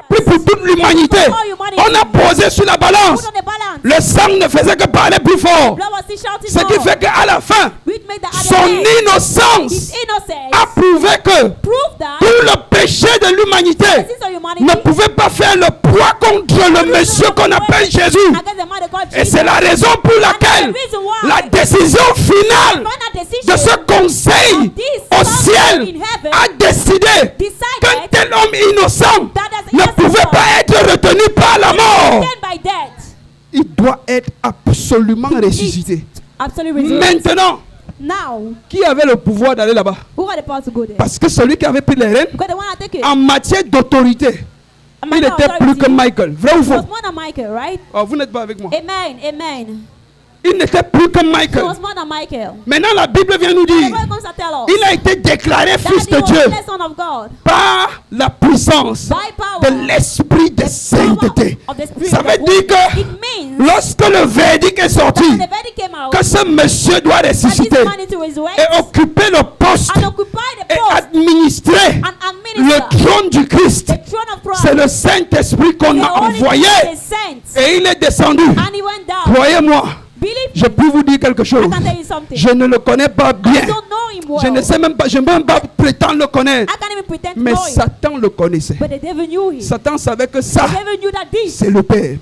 Plus pour toute l'humanité. On a posé sur la balance. Le sang ne faisait que parler plus fort. Ce qui fait qu'à la fin, son innocence a prouvé que tout le péché de l'humanité ne pouvait pas faire le poids contre le monsieur qu'on appelle Jésus. Et c'est la raison pour laquelle la décision finale de ce conseil au ciel a décidé qu'un tel homme innocent ne pouvait pas être retenu par la mort. Il doit être absolument ressuscité. Maintenant, qui avait le pouvoir d'aller là-bas? Parce que celui qui avait pris les rênes, en matière d'autorité, il était plus que Michael. Vrai ou faux? Oh, vous n'êtes pas avec moi. Amen. Il n'était plus que Michael. Maintenant, la Bible vient nous dire il a été déclaré fils de Dieu par la puissance de l'esprit de sainteté. Ça veut dire que lorsque le verdict est sorti, que ce monsieur doit ressusciter et occuper le poste et administrer le trône du Christ, c'est le Saint-Esprit qu'on a envoyé et il est descendu. Croyez-moi, je peux vous dire quelque chose. Je ne le connais pas bien. Je ne sais même pas, je ne peux même pas prétendre le connaître. Mais Satan le connaissait. Satan savait que ça, c'est le Père.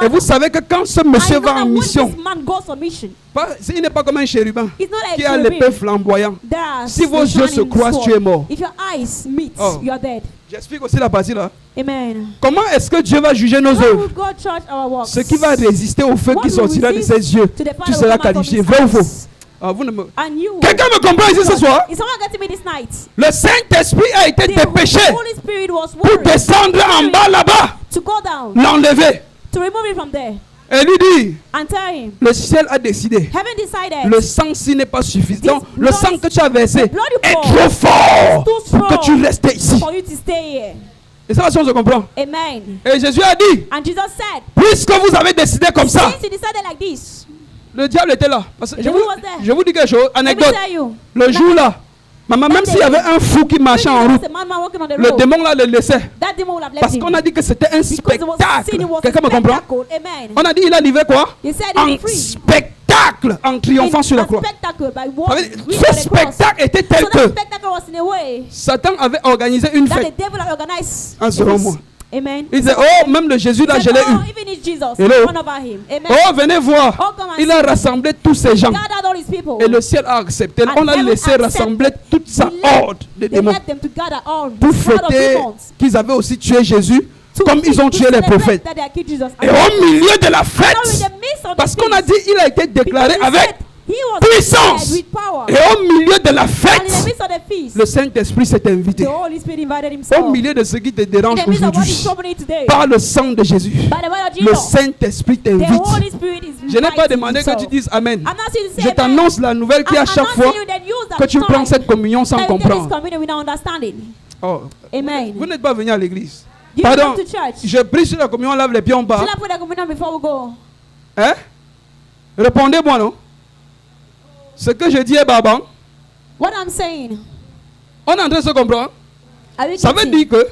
Et vous savez que quand ce monsieur va en mission, il n'est pas comme un chérubin qui a l'épée flamboyante. Si vos yeux se croisent, tu es mort. Oh. J'explique aussi la partie là. Amen. Comment est-ce que Dieu va juger nos œuvres? Ce qui va résister au feu qui sortira de ses yeux, tu seras qualifié. Vrai ou faux? Ah, quelqu'un me comprend ici ce soir? Le Saint-Esprit a été dépêché pour descendre en bas là-bas, l'enlever. Et lui dit, le ciel a décidé. Le sang s'il n'est pas suffisant, le sang que tu as versé est trop fort pour que tu restes ici. Et ça, on se comprend. Amen. Et Jésus a dit, puisque vous avez décidé comme ça, le diable était là. Parce que je vous dis quelque chose, anecdote. Le jour là, même s'il y avait un fou qui marchait en route, le démon là le laissait. Parce qu'on a dit que c'était un spectacle. Quelqu'un me comprend? On a dit il a livré quoi? Un spectacle en triomphant sur la croix. Ce spectacle était tel que Satan avait organisé une fête. Selon moi. Amen. Il disait, oh, même le Jésus là, je l'ai eu. Oh, venez voir. Il a rassemblé tous ces gens. Et le ciel a accepté. On a laissé rassembler toute sa horde de démons pour fêter qu'ils avaient aussi tué Jésus comme ils ont tué les prophètes. Et au milieu de la fête, parce qu'on a dit il a été déclaré avec puissance. Et au milieu de la fête, le Saint-Esprit s'est invité. Au milieu de ce qui te dérange aujourd'hui, par le sang de Jésus, le Saint-Esprit t'invite. Je n'ai pas demandé que tu dises Amen. Je t'annonce la nouvelle qui à chaque fois que tu prends cette communion sans comprendre. Oh. Vous n'êtes pas venu à l'église. Pardon, je prie sur la communion, on lave les pieds en bas. Hein? Répondez-moi, non? Ce que je dis est barbant. What I'm saying. On est en train de se comprendre. Ça veut dire que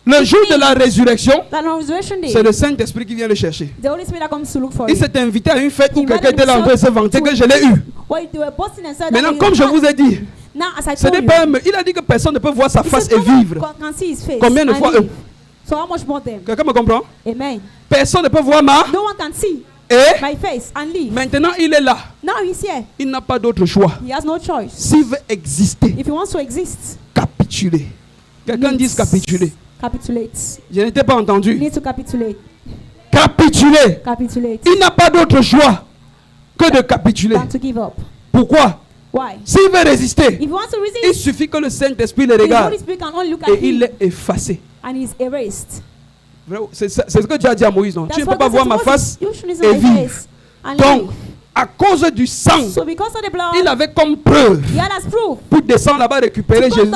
le jour de la résurrection, c'est le Saint-Esprit qui vient le chercher. Il s'est invité à une fête où quelqu'un était là en train de se vanter que je l'ai eu. Maintenant, comme je vous ai dit, ce n'est pas il a dit que personne ne peut voir sa face et vivre. Combien de fois eux? Quelqu'un me comprend? Amen. Personne ne peut voir ma... Et maintenant il est là. Il n'a pas d'autre choix. S'il veut exister, capituler. Quelqu'un dise capituler. Je n'étais pas entendu. Capituler. Il n'a pas d'autre choix que de capituler. Pourquoi? S'il veut résister, il suffit que le Saint-Esprit le regarde et il est effacé. C'est ce que Dieu a dit à Moïse, non? Tu ne peux pas voir ma face et vivre. Donc, à cause du sang, il avait comme preuve pour descendre là-bas récupérer Jésus,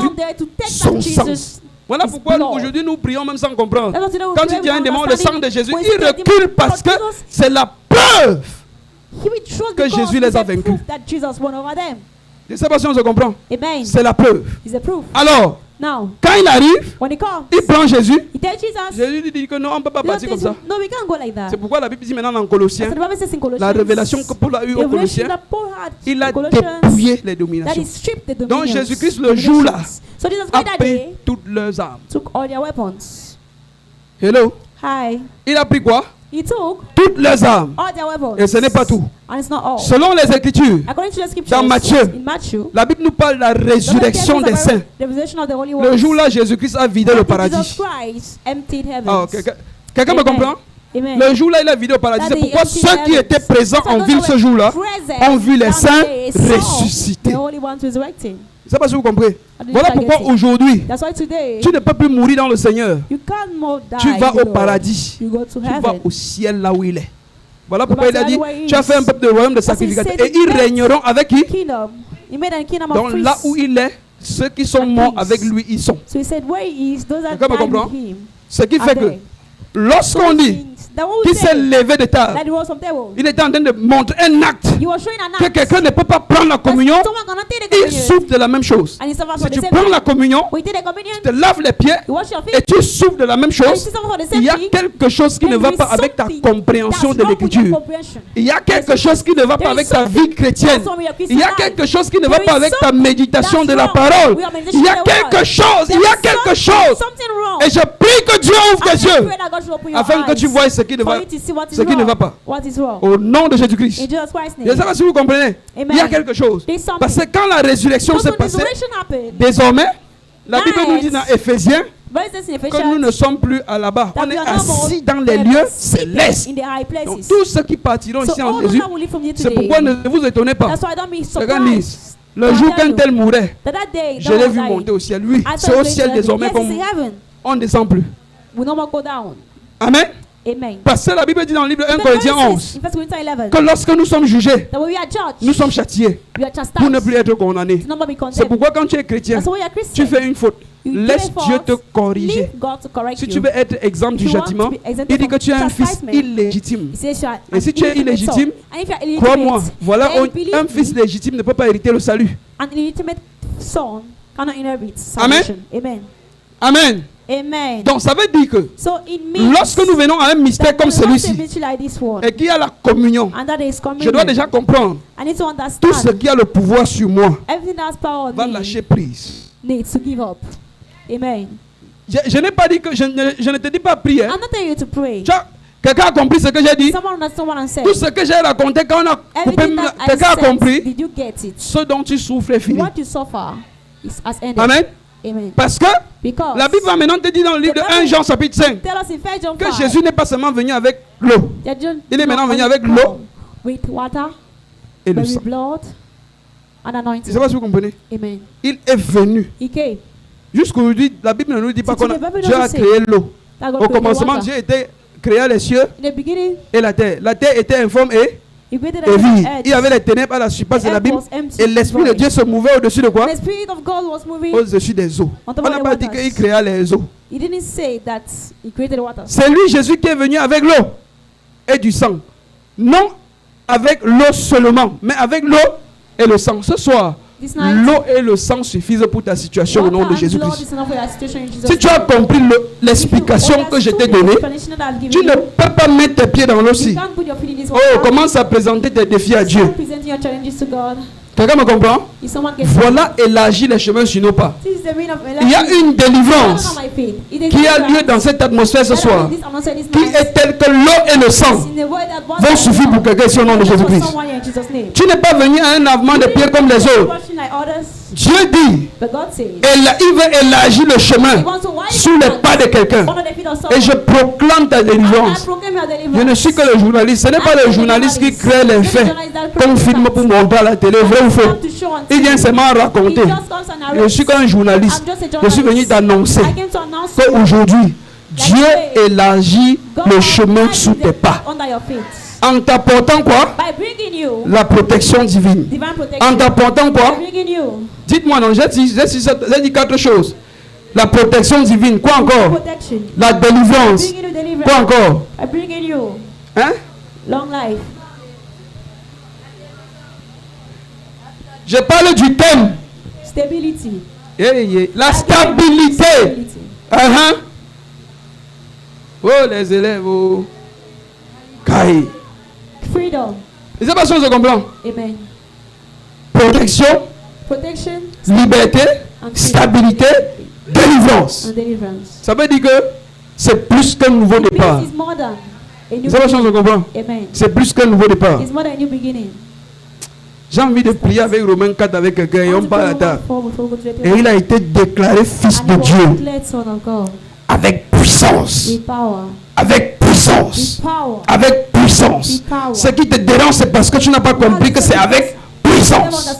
son sang. Voilà pourquoi aujourd'hui nous prions même sans comprendre. Quand il dit à un démon le sang de Jésus, il recule parce que c'est la preuve que Jésus les a vaincus. Je ne sais pas si on se comprend. C'est la preuve. Alors, Now, quand il arrive, when he comes, il prend Jésus. he tells Jesus, Jésus lui dit que non, on ne peut pas partir comme ça. no, we can't go like that. C'est pourquoi la Bible dit maintenant dans Colossiens, So the Bible says in Colossians, la révélation que Paul a eue the aux revelation Colossiens, that Paul had il a in Colossians, dépouillé les that dominations. he stripped the Donc dominions, Jésus-Christ le jour-là so Jesus a Christ that pris day toutes leurs armes. took all their weapons. Hello? Hi. Il a pris quoi? He took Toutes leurs armes. all their weapons. Et ce n'est pas tout. And it's not all. Selon les Écritures, According to the scriptures, dans Matthieu, in Matthew, la Bible nous parle de la résurrection des saints. the resurrection of the Holy Le Ones. jour-là, Jésus-Christ a vidé le Jesus paradis. Christ emptied heavens. Ah, ok. Quelqu'un me Amen. comprend? Amen. Le jour-là, il a vidé le paradis. That C'est he pourquoi emptied ceux qui heavens. étaient présents So en those ville that ce were jour-là present ont vu les on saints that day saw ressuscités. the Holy Ones resurrecting. Je ne sais pas si vous comprenez. did Voilà you pourquoi get it? aujourd'hui, That's why today tu ne peux plus mourir dans le Seigneur. you can't more die. Tu vas in the au Lord. paradis. You go to Tu vas heaven. au ciel là où il est. Voilà pourquoi il a dit, Anywhere he tu as fait un is. peuple de royaume de Because he sacrificateurs. said Et ils he made régneront avec qui? Kingdom. He made a kingdom Donc of là priests. où il est, ceux qui sont And morts kings. avec lui, ils sont. So he said, where he is, those that Quelqu'un me died comprend? with him. Ce qui are fait que there. lorsqu'on dit The whole qu'il s'est day levé de table, that he was from table. il était en train de montrer un acte He was showing an que act. quelqu'un ne peut pas prendre la communion. Someone cannot take the Il communion. souffre de la même chose. And he suffers Si for the tu same prends thing. la communion, We take the communion. tu te laves les pieds You wash your et feet. tu souffres de la même And you chose, suffer for the il same y a thing. quelque chose qui ne Then va there pas is avec ta something compréhension that's de wrong with your l'écriture. comprehension. Il y a quelque chose qui ne va pas There is avec ta vie something chrétienne. that's wrong with your Il y a Christian quelque life. chose qui ne va There pas is avec ta something méditation that's de la wrong parole. with your meditation Il y a of the quelque word. chose, il y a There is quelque chose. something wrong. Et je prie que Dieu ouvre tes And I yeux pray that God should open your afin que eyes tu vois ce qui ne for va, you to see what is ce qui ne wrong. va pas. What is wrong. Au nom de Jésus-Christ. In Jesus Christ's Je ne sais name. pas si vous comprenez. Amen. Il y a quelque chose. There's something. Parce que quand la résurrection Because s'est when passée, resurrection happened, désormais, la Bible nous dit dans Éphésiens but it says in que nous ne Ephesians sommes plus à là-bas. that On we est are no more assis dans les lieux célestes. in the high Donc places. tous ceux qui partiront So ici en all those Jésus, that will live from here c'est today, pourquoi ne vous étonnez pas. that's why don't be Regarde, Lise, surprised. le jour qu'un tel mourait, That day, je l'ai vu monter au ciel. Lui, c'est au ciel désormais yes, qu'on it's in heaven. on ne descend plus. We no more go down. Amen. Amen. Parce que la Bible dit dans le livre 1 The Corinthiens Bible 11 says in 1 Corinthians 11 que lorsque nous sommes jugés, that when we are judged, nous sommes châtiés we are pour chastised ne plus être condamnés. to not be C'est condemned. pourquoi quand tu es chrétien, That's why we are Christian. tu fais une faute. You do Laisse a Dieu fault, te corriger. leave God to correct Si you. tu veux être exempt If du you want châtiment, to be exempted il dit que from tu es un fils chastisement, illégitime. He says you are Et si tu es illégitime, and if you are illegitimate, crois-moi, voilà, then believe un me, fils légitime ne peut pas hériter le salut. an illegitimate son cannot inherit salvation. Amen. Amen. Amen. Donc ça veut dire que So it means lorsque nous venons à un mystère that comme when we want a celui-ci, mystery like this one, et qu'il y a la communion, and that is je communion, dois déjà comprendre I need to tout ce understand qui a le pouvoir sur moi everything that's power va on me lâcher prise. needs to give up. Amen. Je n'ai pas dit que je ne te dis pas prier. I'm not telling you to pray. Tu vois, quelqu'un a compris ce que j'ai dit? Someone understand what I'm saying. Tout ce que j'ai raconté quand on a coupé, Everything that I quelqu'un a said, compris? did you get it? Ce dont tu souffres est fini. What you suffer is has ended. Amen. Amen. Parce que Because la Bible va maintenant te dire dans le livre de 1 Jean chapitre 5 tell us in 1 John que 5 Jésus n'est pas seulement venu avec l'eau that John Il est maintenant not venu only avec come l'eau with water, et le but sang. with blood and Je ne anointing. sais pas si vous comprenez. Amen. Il est venu. He came. Jusqu'aujourd'hui, la Bible ne nous dit pas So qu'on the Bible Dieu a doesn't say créé l'eau. That God Au created commencement, water. Dieu était créé les cieux In the beginning, et la terre. La terre était informe et He created vide. the earth. Il y avait les ténèbres à la surface de The la earth Bible. was empty, Et l'Esprit de void. Dieu se mouvait au-dessus de quoi? The Spirit of God was moving. Au-dessus des eaux. On On n'a the pas dit waters. qu'il créa les eaux. He didn't say that He created water. C'est lui, Jésus, qui est venu avec l'eau et du sang. Non avec l'eau seulement, mais avec l'eau et le sang. Ce soir, This night, l'eau et le sang suffisent pour ta situation au nom water de and blood Jésus-Christ. is enough for your situation in Jesus' Si tu as name. compris l'explication que je t'ai donnée, tu ne peux pas mettre tes pieds dans l'eau You si. can't put your feet in this Oh, water. commence à présenter tes défis à Dieu. Start presenting your challenges to God. Quelqu'un me comprend? If someone gets Voilà, élargir les chemins sur nos pas. This is the meaning of Il y a une délivrance on my feet. It is qui a deliverance. lieu dans cette atmosphère ce That soir, this announcement this qui night est telle que l'eau et le sang is in the word that water vont suffire pour quelqu'un ici au nom de for Jésus-Christ. someone here in Jesus' name. Tu n'es pas venu à un lavement de pieds comme les autres. Washing like others, Dieu dit, but God says il veut élargir le He chemin wants to widen sous les the pas de quelqu'un. under the feet of Et someone. je proclame ta And I délivrance. proclaim your Je deliverance. ne suis que le journaliste. Ce n'est pas le journaliste qui crée les faits qu'on filme pour montrer à la télé, vrai ou faux. Il vient seulement raconter. Je suis qu'un journaliste. Je suis venu t'annoncer I came to announce qu'aujourd'hui, Dieu élargit le chemin sous tes pas. under your feet. En t'apportant quoi? By bringing you La protection divine. divine En protection. t'apportant By quoi? bringing you Dites-moi, non, j'ai dit 4 choses. La protection divine. Quoi encore? protection. La délivrance. Bringing you deliverance. Quoi encore? By bringing you Hein? long life. Je parle du thème. Stability. La stabilité. Oh, les élèves. Oh. Freedom. Les personnes se comprennent. Amen. Protection. Liberté. Stabilité. Délivrance. Ça veut dire que c'est plus qu'un nouveau départ. Les personnes se comprennent. C'est plus qu'un nouveau départ. J'ai envie de prier avec Romains 4 avec quelqu'un et on parle à la table. Et il a été déclaré fils de Dieu. Avec puissance. Avec puissance. Avec puissance. Ce qui te dérange, c'est parce que tu n'as pas compris que c'est avec puissance.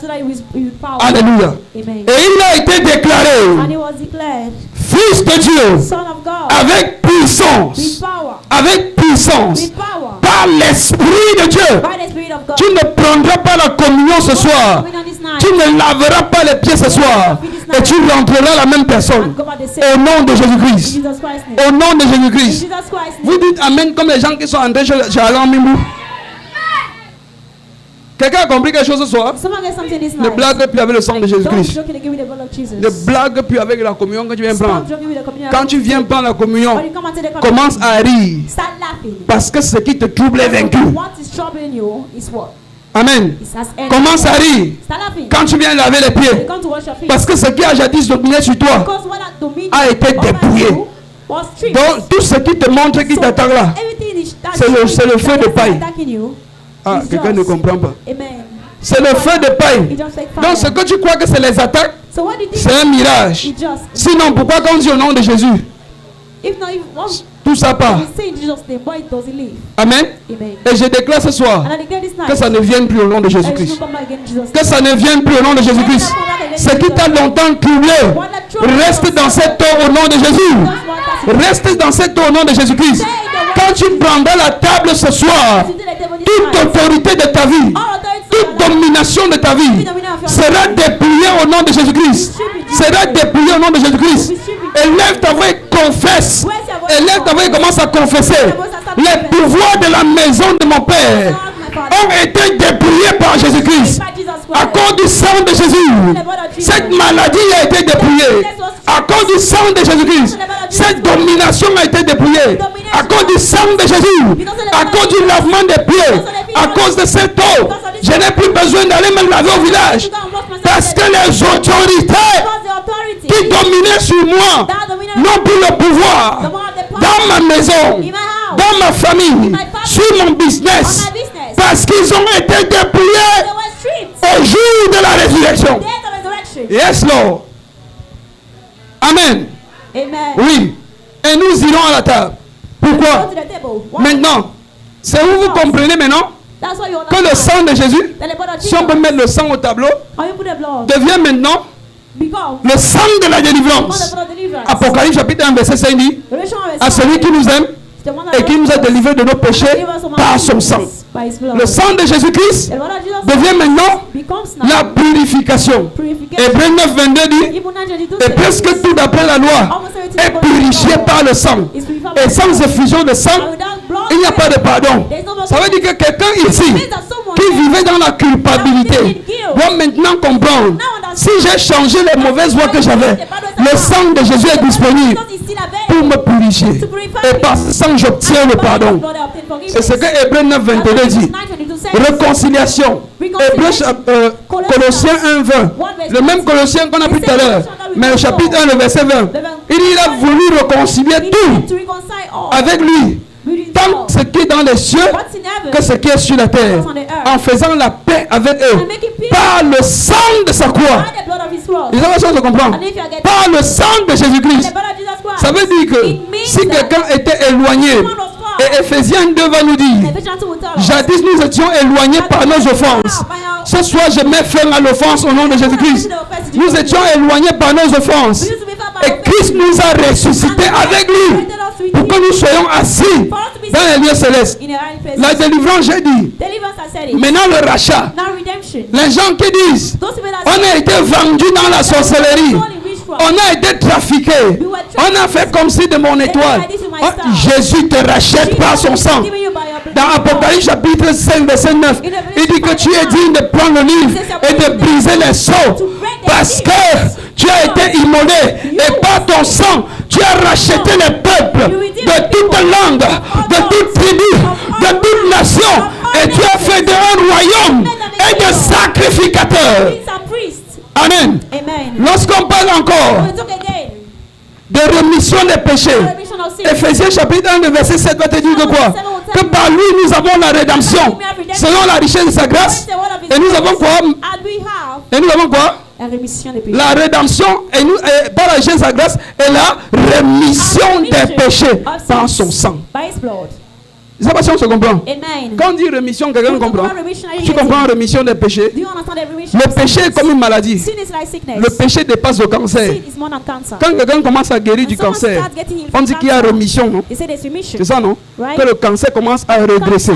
Alléluia. Et il a été déclaré fils de Dieu avec puissance. Avec puissance. Par l'Esprit de Dieu. Tu ne prendras pas la communion ce soir. Tu ne laveras pas les pieds ce soir. Et tu rentreras la même personne. Au nom de Jésus-Christ. Au nom de Jésus-Christ. Vous dites Amen comme les gens qui sont entrés chez Alain Mimou. Quelqu'un a compris quelque chose ce soir? Ne blague plus avec le sang de Jésus-Christ. Ne blague plus avec la communion que tu viens prendre. Quand tu viens prendre la communion, commence à rire. Parce que ce qui te trouble est vaincu. Amen. Commence à rire quand tu viens laver les pieds. Parce que ce qui a jadis dominé sur toi a été dépouillé. Donc tout ce qui te montre qui t'attaque là, c'est le feu de paille. Ah, quelqu'un ne comprend pas. C'est le feu de paille. Donc ce que tu crois que c'est les attaques, c'est un mirage. Sinon, pourquoi quand on dit au nom de Jésus, tout ça part? Amen. Et je déclare ce soir que ça ne vienne plus au nom de Jésus-Christ. Que ça ne vienne plus au nom de Jésus-Christ. Ce qui t'a longtemps troublé, reste dans cette eau au nom de Jésus. Reste dans cette eau au nom de Jésus-Christ. Quand tu prendras la table ce soir, toute autorité de ta vie, toute domination de ta vie sera dépouillée au nom de Jésus-Christ. Sera dépouillée au nom de Jésus-Christ. Élève ta voix et confesse. Élève ta voix et commence à confesser. Les pouvoirs de la maison de mon Père ont été dépouillés par Jésus-Christ. À cause du sang de Jésus, cette maladie a été dépouillée. À cause du sang de Jésus-Christ, cette domination a été dépouillée. À cause du sang de Jésus, à cause du lavement des pieds, à cause de cette eau, je n'ai plus besoin d'aller me laver au village. Parce que les autorités qui dominaient sur moi n'ont plus le pouvoir dans ma maison, dans ma famille, sur mon business. Parce qu'ils ont été dépouillés au jour de la résurrection. Yes, Lord. Amen. Oui. Et nous irons à la table. Pourquoi? Maintenant, c'est où vous comprenez maintenant que le sang de Jésus, si on peut mettre le sang au tableau, devient maintenant le sang de la délivrance. Apocalypse chapitre 1 verset 5 dit: à celui qui nous aime et qui nous a délivrés de nos péchés par son sang. Le sang de Jésus-Christ devient maintenant la purification. Hébreux 9 22 dit: et presque tout d'après la loi est purifié par le sang. Et sans effusion de sang, il n'y a pas de pardon. Ça veut dire que quelqu'un ici qui vivait dans la culpabilité doit maintenant comprendre: si j'ai changé les mauvaises voies que j'avais, le sang de Jésus est disponible pour me purifier. Et par ce sang, j'obtiens le pardon. C'est ce que Hébreux 9 22 dit. Réconciliation. Colossiens 1 20. Le même Colossiens qu'on a pris tout à l'heure. Mais le chapitre 1, le verset 20. Il a voulu réconcilier tout avec lui, tant ce qui est dans les cieux que ce qui est sur la terre, en faisant la paix avec eux par le sang de sa croix. Les gens se comprennent. Par le sang de Jésus-Christ. Ça veut dire que si quelqu'un était éloigné, et Ephésiens 2 va nous dire: jadis nous étions éloignés par nos offenses. Ce soir je mets fin à l'offense au nom de Jésus-Christ. Nous étions éloignés par nos offenses. Et Christ nous a ressuscités avec lui pour que nous soyons assis dans les lieux célestes. La délivrance, j'ai dit. Maintenant le rachat. Les gens qui disent: on a été vendu dans la sorcellerie, on a été trafiqué, on a fait comme si de mon étoile. Jésus te rachète par son sang. Dans Apocalypse chapitre 5 verset 9, il dit que tu es digne de prendre le livre et de briser les sceaux. Parce que tu as été immolé et par ton sang, tu as racheté les peuples de toute langue, de toute tribu, de toute nation. Et tu as fait d'un royaume et de sacrificateurs. Amen. Lorsqu'on parle encore de rémission des péchés, Ephésiens chapitre 1, verset 7 va te dire de quoi? Que par lui nous avons la rédemption selon la richesse de sa grâce. Et nous avons quoi? Et nous avons quoi? La rémission des péchés. La rédemption et par la richesse de sa grâce et la rémission des péchés par son sang. Je ne sais pas si on se comprend. Amen. Quand on dit rémission, quelqu'un comprend. Tu comprends rémission des péchés? Le péché est comme une maladie. Le péché dépasse le cancer. Quand quelqu'un commence à guérir du cancer, on dit qu'il y a rémission, non? C'est ça, non? Que le cancer commence à regresser.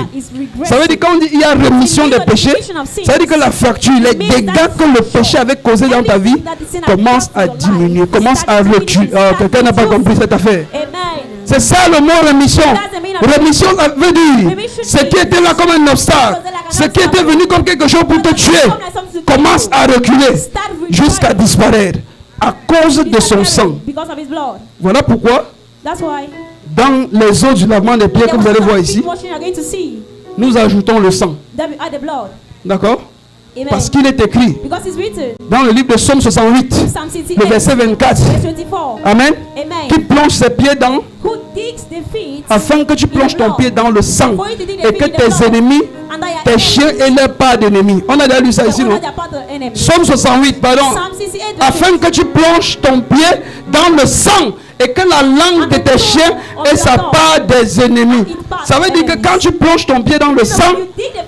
Ça veut dire quand on dit qu'il y a rémission des péchés, ça veut dire que la fracture, les dégâts que le péché avait causés dans ta vie commencent à diminuer, commencent à reculer. Quelqu'un n'a pas compris cette affaire. C'est ça le mot rémission. Rémission, ça veut dire ce qui était là comme un obstacle, ce qui était venu comme quelque chose pour te tuer, commence à reculer jusqu'à disparaître à cause de son sang. Voilà pourquoi, dans les eaux du lavement des pieds que vous allez voir ici, nous ajoutons le sang. D'accord? Parce qu'il est écrit dans le livre de Psaume 68, le verset 24. Amen. Qui plonge ses pieds dans, afin que tu plonges ton pied dans le sang et que tes ennemis, tes chiens et leurs pas d'ennemis. On a déjà lu ça ici, non? Psaume 68, pardon. Afin que tu plonges ton pied dans le sang et que la langue de tes chiens ait sa part des ennemis. Ça veut dire que quand tu plonges ton pied dans le sang,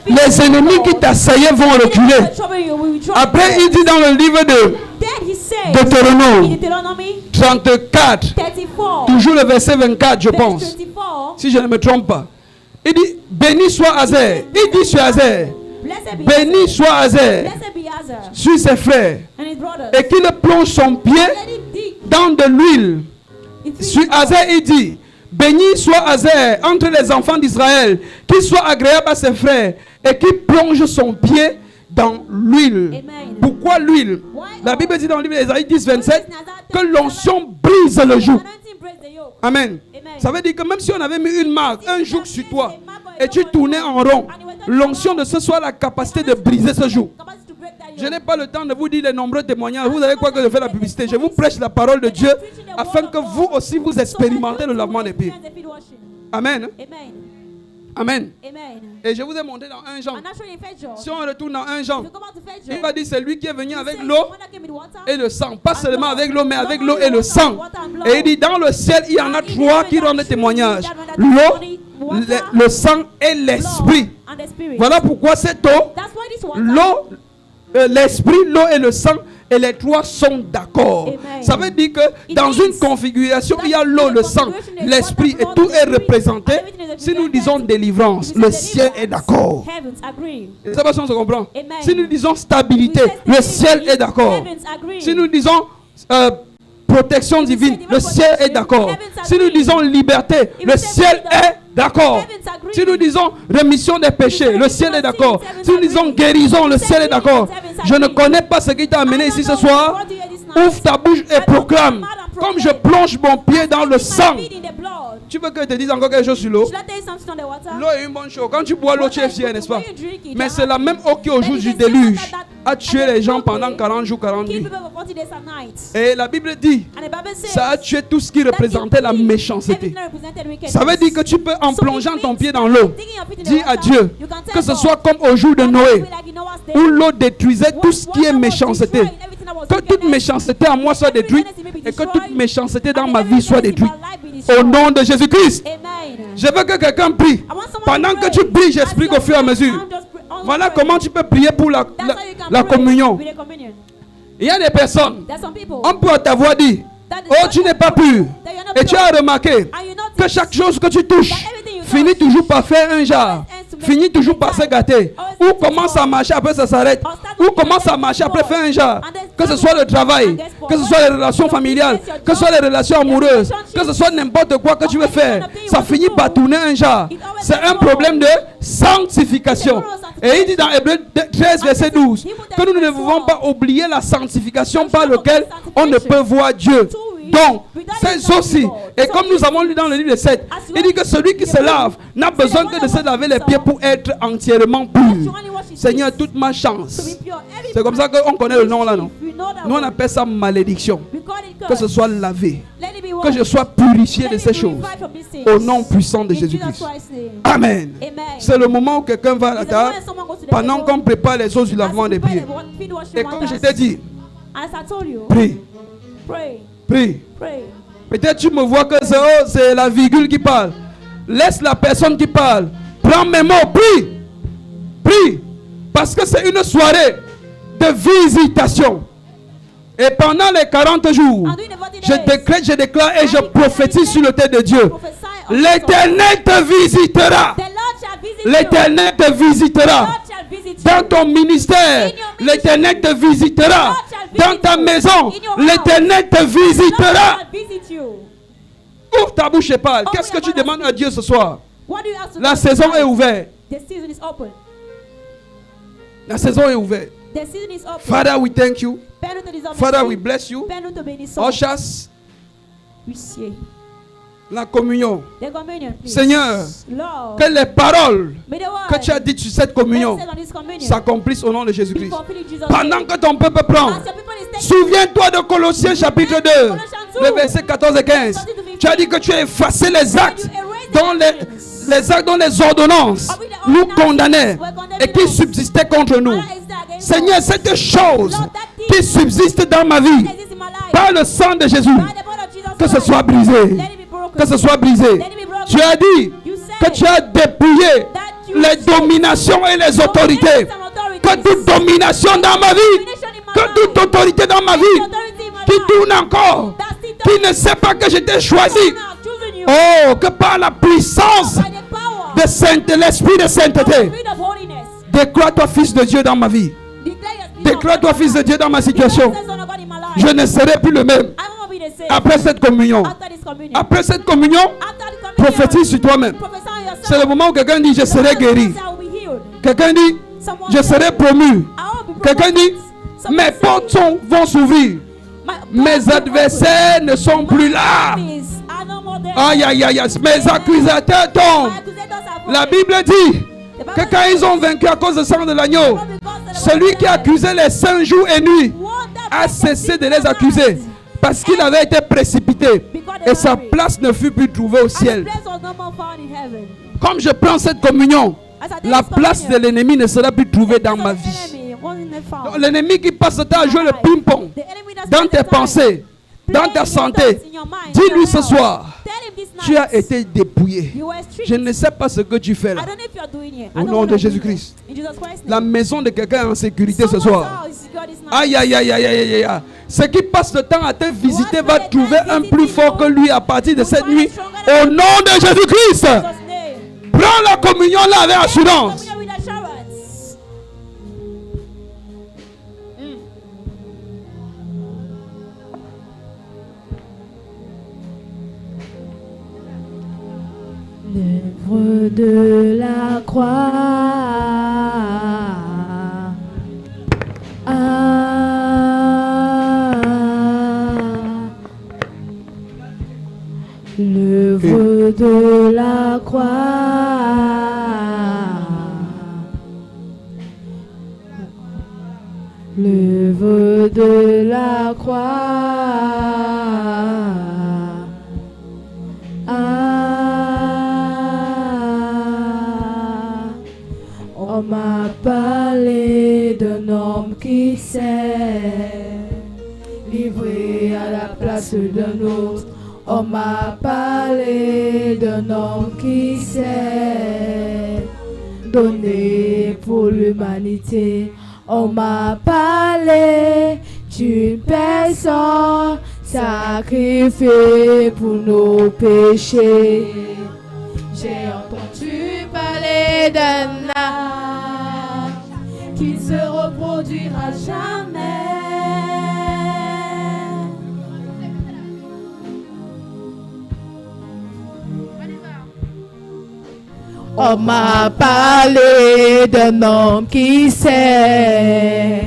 les ennemis qui t'assaillaient vont reculer. Après, il dit dans le livre de Deutéronome 34, toujours le verset 24, je pense, si je ne me trompe pas. Il dit, béni soit Hazer. Il dit sur Hazer, béni soit Hazer sur ses frères, et qu'il plonge son pied dans de l'huile. Sur Hazer, il dit, béni soit Hazer entre les enfants d'Israël, qu'il soit agréable à ses frères, et qu'il plonge son pied dans l'huile. Pourquoi l'huile? La Bible dit dans le livre d'Ésaïe 10, 27, que l'onction brise le joug. Amen. Ça veut dire que même si on avait mis une marque, un joug sur toi, et tu tournais en rond, l'onction de ce soir a la capacité de briser ce joug. Je n'ai pas le temps de vous dire les nombreux témoignages. Vous avez quoi que je fais la publicité? Je vous prêche la parole de Dieu afin que vous aussi vous expérimentez le lavement des pieds. Amen. Amen. Et je vous ai montré dans 1 Jean. Si on retourne dans 1 Jean, il va dire c'est lui qui est venu avec l'eau et le sang. Pas seulement avec l'eau, mais avec l'eau et le sang. Et il dit dans le ciel, il y en a 3 qui rendent témoignage. L'eau, le sang et l'esprit. Voilà pourquoi cette eau, l'eau, l'esprit, l'eau et le sang, et les 3 sont d'accord. Ça veut dire que dans une configuration, il y a l'eau, le sang, l'esprit et tout est représenté. Si nous disons délivrance, le ciel est d'accord. Ça va, on se comprend. Si nous disons stabilité, le ciel est d'accord. Si nous disons protection divine, le ciel est d'accord. Si nous disons liberté, le ciel est d'accord. Si nous disons rémission des péchés, le ciel est d'accord. Si nous disons guérison, le ciel est d'accord. Je ne connais pas ce qui t'a amené ici ce soir. Ouvre ta bouche et proclame. Comme je plonge mon pied dans le sang. Tu veux que je te dise encore quelque chose sur l'eau? L'eau est une bonne chose. Quand tu bois l'eau, tu es fier, n'est-ce pas? Mais c'est la même eau qui, au jour du déluge, a tué les gens pendant 40 jours, 40 nuits. Et la Bible dit, ça a tué tout ce qui représentait la méchanceté. Ça veut dire que tu peux, en plongeant ton pied dans l'eau, dire à Dieu que ce soit comme au jour de Noé, où l'eau détruisait tout ce qui est méchanceté. Que toute méchanceté en moi soit détruite et que toute méchanceté dans ma vie soit détruite. Au nom de Jésus-Christ. Je veux que quelqu'un prie. Pendant que tu pries, j'explique au fur et à mesure. Voilà comment tu peux prier pour la communion. Il y a des personnes, on peut t'avoir dit, oh tu n'es pas pur. Et tu as remarqué que chaque chose que tu touches finit toujours par faire un genre. Finit toujours par se gâter. Ou commence à marcher, après ça s'arrête. Ou commence à marcher, après faire un genre. Que ce soit le travail, que ce soit les relations familiales, que ce soit les relations amoureuses, que ce soit n'importe quoi que tu veux faire, ça finit par tourner un genre. C'est un problème de sanctification. Et il dit dans Hébreux 13, verset 12, que nous ne devons pas oublier la sanctification par laquelle on ne peut voir Dieu. Donc, c'est aussi, et comme nous avons lu dans le livre de 7, il dit que celui qui se lave n'a besoin que de se laver les pieds pour être entièrement pur. Seigneur, toute ma chance. C'est comme ça qu'on connaît le nom là, non? Nous on appelle ça malédiction. Que ce soit lavé, que je sois purifié de ces choses. Au nom puissant de Jésus-Christ. Amen. C'est le moment où quelqu'un va à la table pendant qu'on prépare les choses du lavement des pieds. Et comme je t'ai dit, prie. Prie. Peut-être tu me vois que c'est la virgule qui parle. Laisse la personne qui parle. Prends mes mots, prie. Prie. Parce que c'est une soirée de visitation. Et pendant les 40 jours, je décrète, je déclare et je prophétise sur le tête de Dieu. L'Éternel te visitera. L'Éternel te visitera. Dans ton ministère, l'Éternel te visitera. Dans ta maison, l'Éternel te visitera. Ouvre ta bouche et parle. Qu'est-ce que tu demandes à Dieu ce soir? La saison est ouverte. La saison est ouverte. Father, we thank you. Father, we bless you. Ushers, la communion. Seigneur, que les paroles que tu as dites sur cette communion s'accomplissent au nom de Jésus-Christ. Pendant que ton peuple prend, souviens-toi de Colossiens chapitre 2, le verset 14 et 15. Tu as dit que tu as effacé les actes dont les ordonnances nous condamnaient et qui subsistaient contre nous. Seigneur, cette chose qui subsiste dans ma vie, par le sang de Jésus, que ce soit brisé. Que ce soit brisé. Tu as dit que tu as dépouillé les dominations et les autorités. Que toute domination dans ma vie, que toute autorité dans ma vie, qui tourne encore, qui ne sait pas que je t'ai choisi. Oh, que par la puissance de l'Esprit de sainteté, déclare-toi fils de Dieu dans ma vie. Déclare-toi fils de Dieu dans ma situation. Je ne serai plus le même. Après cette communion, prophétise sur toi-même. C'est le moment où quelqu'un dit je serai guéri. Quelqu'un dit je serai promu. Quelqu'un dit mes portes vont s'ouvrir. Mes adversaires ne sont plus là. Aïe aïe aïe, mes accusateurs tombent. La Bible dit que quand ils ont vaincu à cause du sang de l'agneau, celui qui accusait les saints jour et nuit a cessé de les accuser. Parce qu'il avait été précipité et sa place ne fut plus trouvée au ciel. Comme je prends cette communion, la place de l'ennemi ne sera plus trouvée dans ma vie. L'ennemi qui passe le temps à jouer le ping-pong dans tes pensées, dans ta santé, dis-lui ce soir, tu as été dépouillé. Je ne sais pas ce que tu fais là. Au nom de Jésus-Christ. La maison de quelqu'un est en sécurité ce soir. Aïe aïe aïe aïe aïe aïe. Ce qui passe le temps à te visiter va trouver un plus fort que lui à partir de cette nuit. Au nom de Jésus-Christ. Prends la communion là avec assurance. L'œuvre de la croix l'œuvre de la croix, l'œuvre de la croix. On m'a parlé d'un homme qui s'est livré à la place d'un autre. On m'a parlé d'un homme qui s'est donné pour l'humanité. On m'a parlé d'une personne sacrifiée pour nos péchés. J'ai entendu parler d'un âme qui ne se reproduira jamais. On m'a parlé d'un homme qui s'est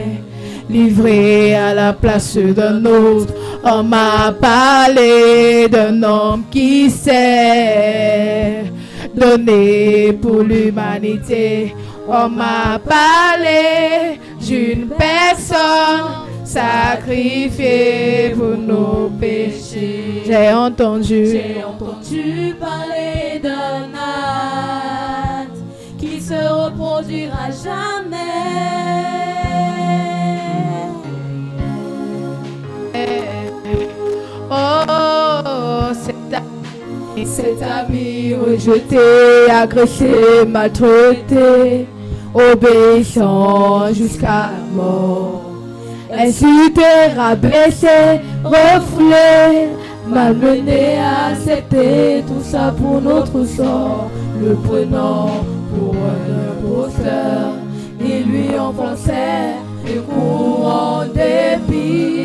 livré à la place d'un autre. On m'a parlé d'un homme qui s'est donné pour l'humanité. On m'a parlé d'une personne sacrifiée pour nos péchés. J'ai entendu parler d'un acte qui se reproduira jamais. Oh, cet ami rejeté, agressé, maltraité, obéissant jusqu'à la mort, insulté, rabaissé, refoulé, malmené, accepté, tout ça pour notre sort, le prenant pour un imposteur, ils lui enfonçaient le courant d'épines.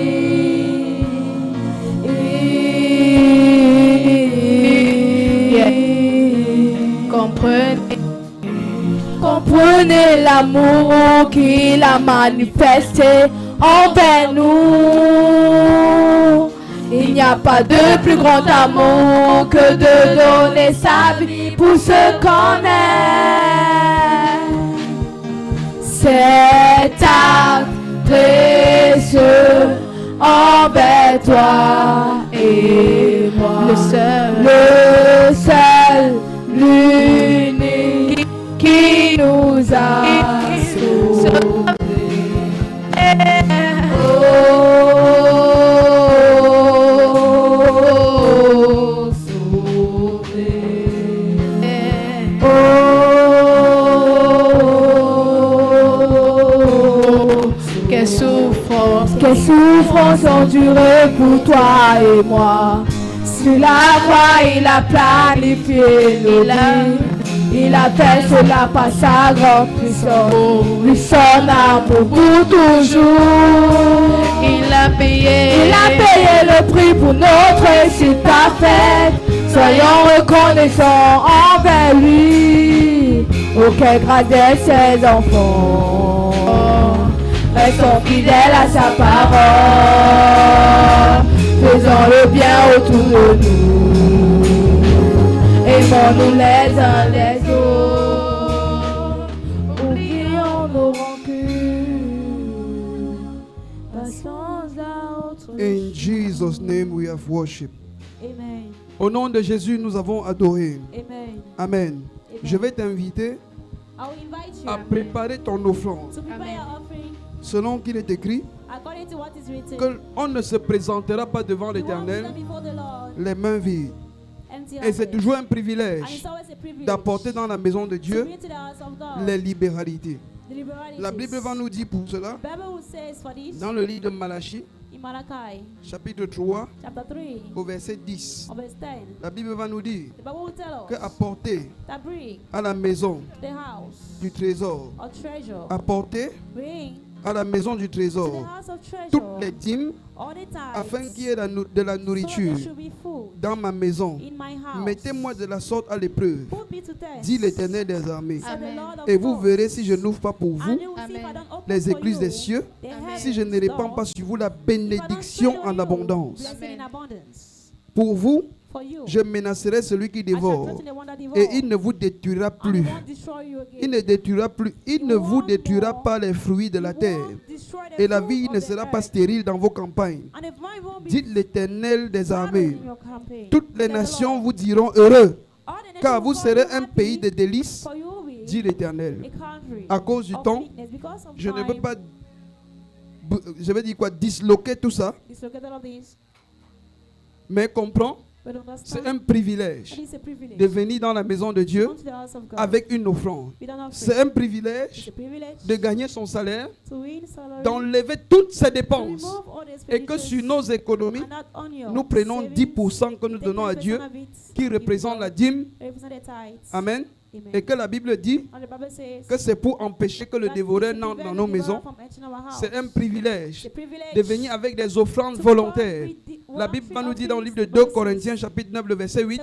Comprenez l'amour qu'il a manifesté envers nous. Il n'y a pas de plus grand amour que de donner sa vie pour ce qu'on est. Cet acte précieux envers toi et moi, le seul, l'unique qui nous a sauvés. Quelle souffrance endurée pour toi et moi. Sur la croix, il a planifié nos vies. Il a fait cela par sa grande puissance. Lui son amour pour toujours. Il a payé le prix pour notre réussite parfaite. Soyons reconnaissants envers lui. Auquel grâce de ses enfants. Restons fidèles à sa parole. Faisons le bien autour de nous. Aimons-nous les uns les autres. Oublions nos rancunes. Passons à autre chose. In Jesus' name we have worship. Amen. Au nom de Jésus, nous avons adoré. Amen. Amen. Je vais t'inviter à préparer ton offrande. Selon qu'il est écrit, qu'on ne se présentera pas devant l'Éternel les mains vides. Et c'est toujours un privilège d'apporter dans la maison de Dieu les libéralités. La Bible va nous dire pour cela, dans le livre de Malachie, chapitre 3, au verset 10, la Bible va nous dire que apporter à la maison du trésor, apporter à la maison du trésor toutes les dîmes afin qu'il y ait de la nourriture dans ma maison. Mettez-moi de la sorte à l'épreuve, dit l'Éternel des armées. Et vous verrez si je n'ouvre pas pour vous les écluses des cieux, si je ne répands pas sur vous la bénédiction en abondance. Pour vous, je menacerai celui qui dévore et il ne vous détruira plus. Il ne vous détruira pas les fruits de la terre et la vie ne sera pas stérile dans vos campagnes. Dites l'Éternel des armées. Toutes les nations vous diront heureux, car vous serez un pays de délices, dit l'Éternel. À cause du temps, je ne veux pas, disloquer tout ça, mais comprends. C'est un privilège de venir dans la maison de Dieu avec une offrande. C'est un privilège de gagner son salaire, d'enlever toutes ses dépenses et que sur nos économies, nous prenons 10% que nous donnons à Dieu qui représente la dîme. Amen. Et que la Bible dit que c'est pour empêcher que le dévoreur n'entre dans nos maisons. C'est un privilège de venir avec des offrandes volontaires. La Bible va nous dire dans le livre de 2 Corinthiens chapitre 9, le verset 8,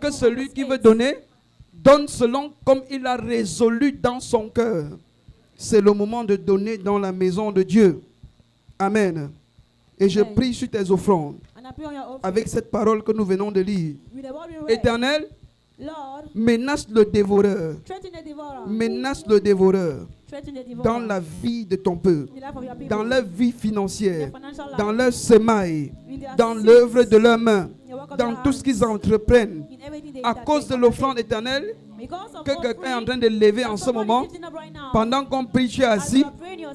que celui qui veut donner, donne selon comme il a résolu dans son cœur. C'est le moment de donner dans la maison de Dieu. Amen. Et je prie sur tes offrandes avec cette parole que nous venons de lire. Éternel, menace le dévoreur. Menace le dévoreur dans la vie de ton peuple, dans leur vie financière, dans leur semaille, dans l'œuvre de leurs mains, dans tout ce qu'ils entreprennent. À cause de l'offrande éternelle que quelqu'un est en train de lever en ce moment, pendant qu'on prie, tu es assis,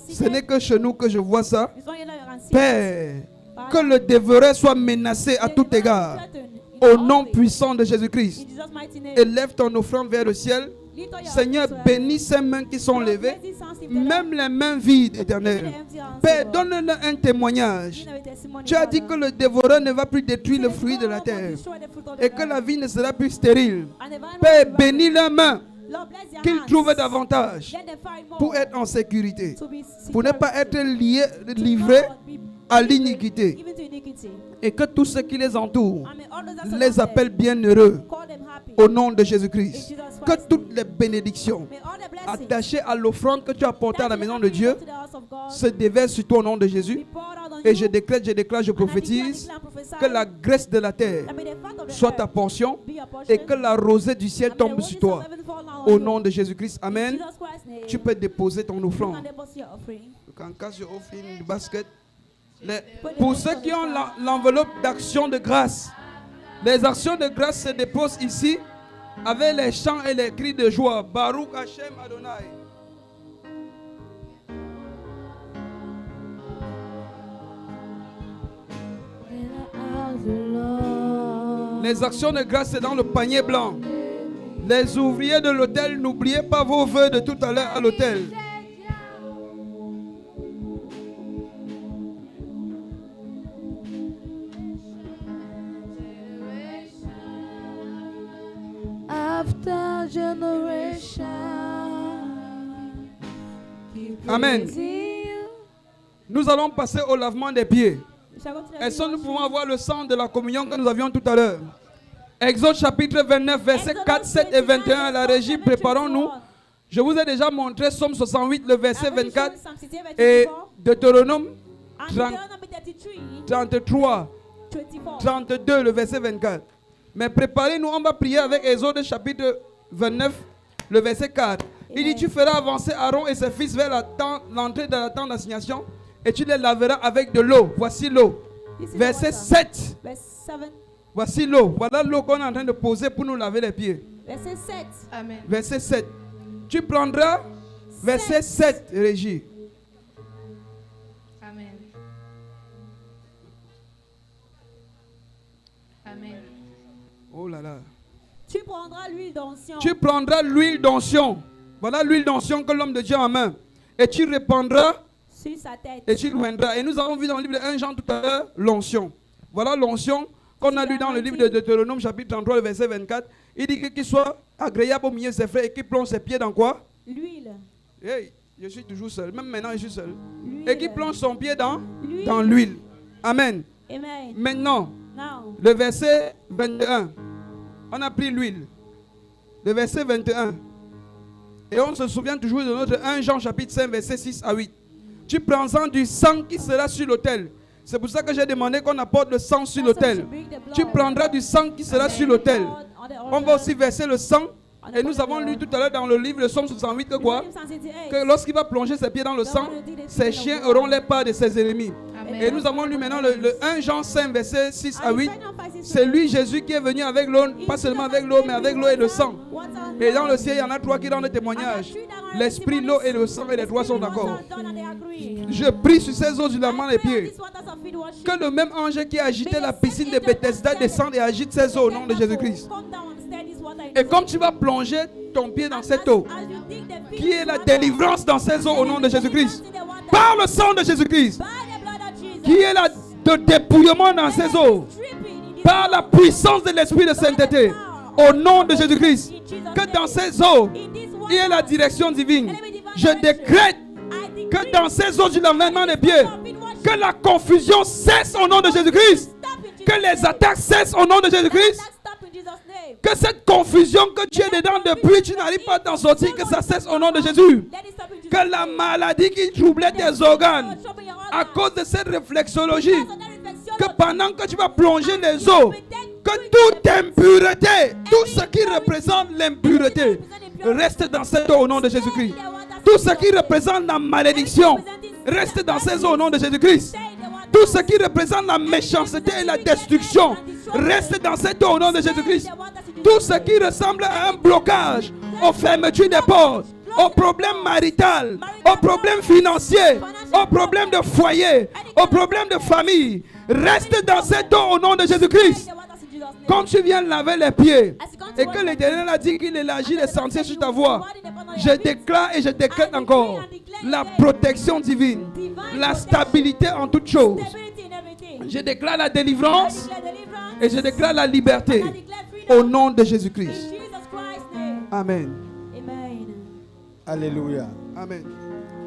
ce n'est que chez nous que je vois ça. Père, que le dévoreur soit menacé à tout égard. Au nom puissant de Jésus-Christ. Élève ton offrande vers le ciel. Seigneur, bénis ces mains qui sont levées, même les mains vides, éternel. Père, donne-leur un témoignage. Tu as dit que le dévoreur ne va plus détruire le fruit de la terre et que la vie ne sera plus stérile. Père, bénis leurs mains, qu'ils trouvent davantage pour être en sécurité, pour ne pas être livrés à l'iniquité. Et que tous ceux qui les entourent les appellent bienheureux au nom de Jésus-Christ. Que toutes les bénédictions attachées à l'offrande que tu as apportée à la maison de Dieu se déversent sur toi au nom de Jésus. Et je déclare, je prophétise que la graisse de la terre soit ta portion et que la rosée du ciel tombe sur toi au nom de Jésus-Christ. Amen. Tu peux déposer ton offrande. Pour ceux qui ont l'enveloppe d'action de grâce, les actions de grâce se déposent ici avec les chants et les cris de joie. Baruch Hashem Adonai. Les actions de grâce, c'est dans le panier blanc. Les ouvriers de l'hôtel, n'oubliez pas vos vœux de tout à l'heure à l'hôtel. Amen. Nous allons passer au lavement des pieds. Est-ce que nous pouvons avoir le sang de la communion que nous avions tout à l'heure? Exode chapitre 29, versets 4, 7 et 21 à la régie. Préparons-nous. Je vous ai déjà montré Somme 68, le verset 24 et Deutéronome 33, 32, le verset 24. Mais préparez-nous, on va prier avec Exode chapitre 29, le verset 4. Il dit, tu feras avancer Aaron et ses fils vers l'entrée de la tente d'assignation et tu les laveras avec de l'eau. Voici l'eau. Verset 7. Voici l'eau. Voilà l'eau qu'on est en train de poser pour nous laver les pieds. Verset 7. Amen. Verset 7. Tu prendras verset 7, Régie. Amen. Amen. Oh là là. Tu prendras l'huile d'onction. Tu prendras l'huile d'onction. Voilà l'huile d'onction que l'homme de Dieu a en main. Et tu répandras sur sa tête. Et tu l'oindras. Et nous avons vu dans le livre de 1 Jean tout à l'heure l'onction. Voilà l'onction qu'on a lu dans le livre de Deutéronome chapitre 33, le verset 24. Il dit qu'il soit agréable au milieu de ses frères et qu'il plonge ses pieds dans quoi? L'huile. Hey, je suis toujours seul. Même maintenant, je suis seul. Et qu'il plonge son pied dans l'huile. Amen. Amen. Maintenant, le verset 21. On a pris l'huile. Le verset 21. Et on se souvient toujours de notre 1 Jean chapitre 5, verset 6 à 8. Tu prends-en du sang qui sera sur l'autel. C'est pour ça que j'ai demandé qu'on apporte le sang sur l'autel. Tu prendras du sang qui sera sur l'autel. On va aussi verser le sang. Et nous avons lu tout à l'heure dans le livre de Somme 68 que quoi? Que lorsqu'il va plonger ses pieds dans le sang, ses chiens auront les pas de ses ennemis. Et nous avons lu maintenant le 1 Jean 5, verset 6 à 8. C'est lui, Jésus, qui est venu avec l'eau, pas seulement avec l'eau, mais avec l'eau et le sang. Et dans le ciel, il y en a trois qui donnent le témoignage. L'esprit, l'eau et le sang, et les trois sont d'accord. Je prie sur ces eaux du lavement des pieds. Que le même ange qui a agité la piscine de Bethesda descende et agite ces eaux au nom de Jésus-Christ. Et comme tu vas plonger ton pied dans cette eau, qui est la délivrance dans ces eaux au nom de Jésus-Christ, par le sang de Jésus-Christ, qui est le dépouillement dans ces eaux, par la puissance de l'Esprit de sainteté, au nom de Jésus-Christ, que dans ces eaux, il y ait la direction divine. Je décrète que dans ces eaux du lavement des pieds, que la confusion cesse au nom de Jésus-Christ, que les attaques cessent au nom de Jésus-Christ, Que cette confusion que tu es dedans depuis, tu n'arrives pas à t'en sortir, que ça cesse au nom de Jésus. Que la maladie qui troublait tes organes, à cause de cette réflexologie, que pendant que tu vas plonger les eaux, que toute impureté, tout ce qui représente l'impureté, reste dans cette eau au nom de Jésus-Christ. Tout ce qui représente la malédiction, reste dans ces eaux au nom de Jésus-Christ. Tout ce qui représente la méchanceté et la destruction, reste dans cette eau au nom de Jésus-Christ. Tout ce qui ressemble à un blocage, aux fermetures des portes, aux problèmes maritaux, aux problèmes financiers, aux problèmes de foyer, aux problèmes de famille, reste dans cette eau au nom de Jésus-Christ. Quand tu viens laver les pieds et que l'Éternel a dit qu'il élargit les sentiers sur ta voie, je déclare et je décrète encore la protection divine, la stabilité en toutes choses. Je déclare la délivrance et je déclare la liberté au nom de Jésus-Christ. Amen. Alléluia. Amen.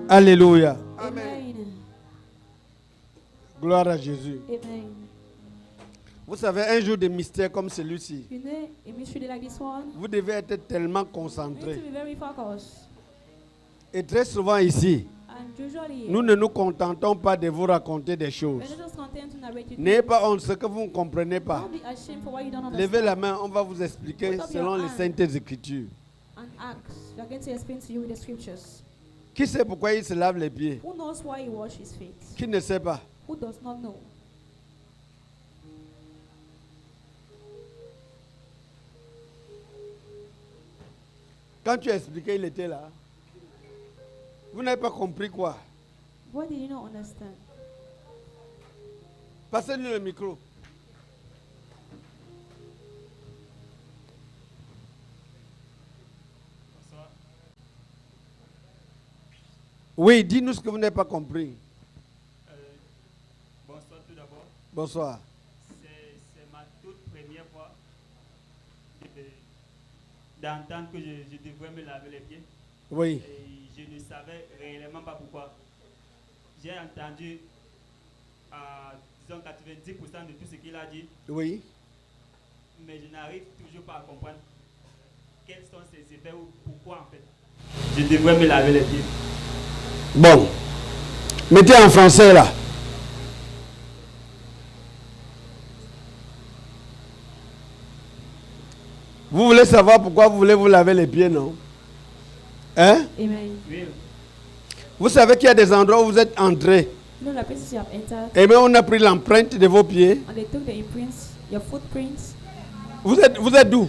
Alléluia. Amen. Gloire à Jésus. Amen. Vous savez, un jour de mystère comme celui-ci, You know, a mystery like this one, vous devez être tellement you need concentré. to be very focused. Et très souvent ici, And usually, nous ne nous contentons pas de vous raconter des choses. we're not just content to narrate you N'ayez things. pas honte ce que vous ne comprenez pas. Don't be ashamed for what you don't understand. Levez la main, on va vous expliquer Put up selon your les hand. saintes écritures. And ask. We are going to explain to you with the scriptures. Qui sait pourquoi il se lave les pieds? Who knows why he washed his feet? Qui ne sait pas? Who does not know? Quand tu as expliqué, il était là. Vous n'avez pas compris quoi? What did you not understand? Passez-lui le micro. Oui, dis-nous ce que vous n'avez pas compris. Bonsoir tout d'abord. Bonsoir. C'est ma toute première fois d'entendre que je devrais me laver les pieds. Oui. Et je ne savais réellement pas pourquoi. J'ai entendu disons 90% de tout ce qu'il a dit, Oui. mais je n'arrive toujours pas à comprendre quels sont ces effets ou pourquoi en fait je devrais me laver les pieds. Bon. Mettez en français là. Vous voulez savoir pourquoi vous voulez vous laver les pieds, non? Hein? Amen. Oui. Vous savez qu'il y a des endroits où vous êtes entrés. You know the places you have entered, Et même on a pris l'empreinte de vos pieds. and they took the imprints, your footprints. Vous êtes d'où?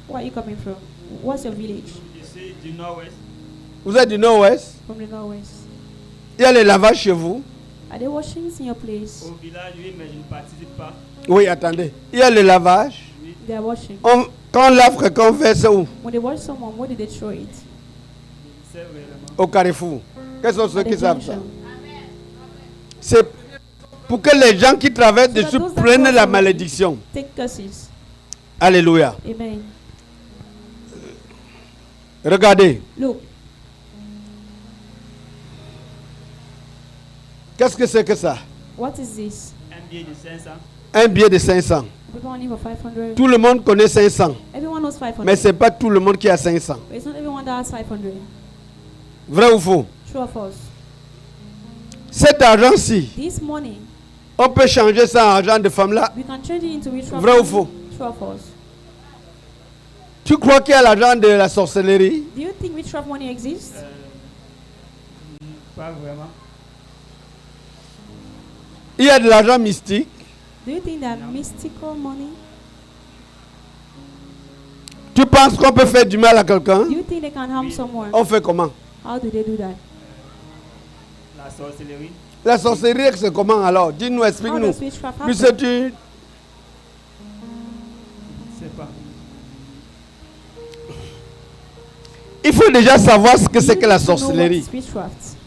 Where are you coming from? What's your village? Je suis du nord-ouest. Vous êtes du nord-ouest. From the northwest. Il y a les lavages chez vous. Are they washing in your place? Au village, oui, mais je ne participe pas. Oui, attendez. Il y a le lavage. They are washing. Quand on lave quelqu'un, on fait ça où? When they wash someone, where did they throw it? C'est vraiment. Au Carrefour. Quels sont ceux At qui the savent ça? junction. C'est pour que les gens qui traversent So that dessus those that prennent cross la over malédiction. Take curses. Alléluia. Amen. Regardez. Look, Qu'est-ce que c'est que ça? what is this? Un billet de 500. Un billet de 500. People only for 500. Tout le monde connaît 500. Everyone knows 500. Mais ce n'est pas tout le monde qui a 500. But it's not everyone that has 500. Vrai ou faux? True or false? Cet argent-ci, This money, on peut changer ça en argent de femme là. we can change it into witchcraft. Vrai ou money. faux? True or false? Tu crois qu'il y a l'argent de la sorcellerie? Do you think witchcraft money exists? Pas vraiment. Il y a de l'argent mystique. Do you think that mystical money? Tu penses qu'on peut faire du mal à quelqu'un? Do you think they can harm someone? On fait comment? How do they do that? La sorcellerie. La sorcellerie, c'est comment alors? Dis-nous, How explique-nous. does witchcraft Plus happen? tu... Je ne sais pas. Il faut déjà savoir ce que c'est que la You need to know what sorcellerie. is witchcraft.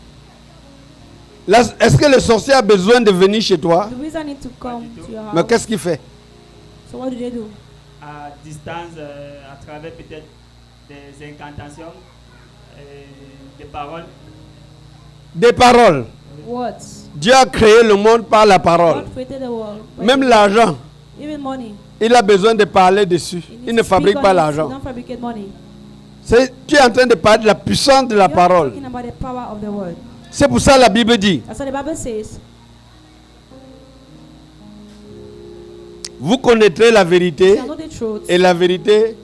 Est-ce que le sorcier a besoin de venir chez toi? The wizard need to come to your Mais house. qu'est-ce qu'il fait? So what do they do? À distance, à travers peut-être des incantations, des paroles. Des paroles. Words. Dieu a créé le monde par la parole. God created the world. Même l'argent. Even money. Il a besoin de parler dessus. Il ne fabrique pas l'argent. Tu es en train de parler de la puissance de la parole. C'est pour ça que la Bible dit. Vous connaîtrez la vérité et la vérité,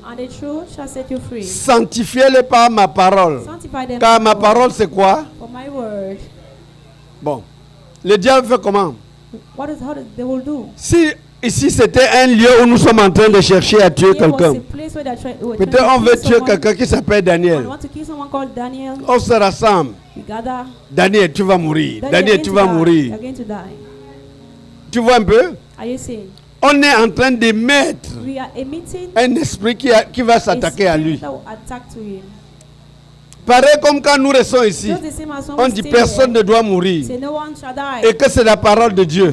sanctifiez-les par ma parole. Car ma parole c'est quoi? Bon, le diable fait comment? Si ici c'était un lieu où nous sommes en train de chercher à tuer quelqu'un, peut-être on veut tuer quelqu'un qui s'appelle Daniel. On se rassemble. Daniel, tu vas mourir. Daniel, tu vas mourir. Tu vois un peu? On est en train de mettre un esprit qui va s'attaquer à lui. Pareil comme quand nous restons ici, on dit personne ne doit mourir. Et que c'est la parole de Dieu.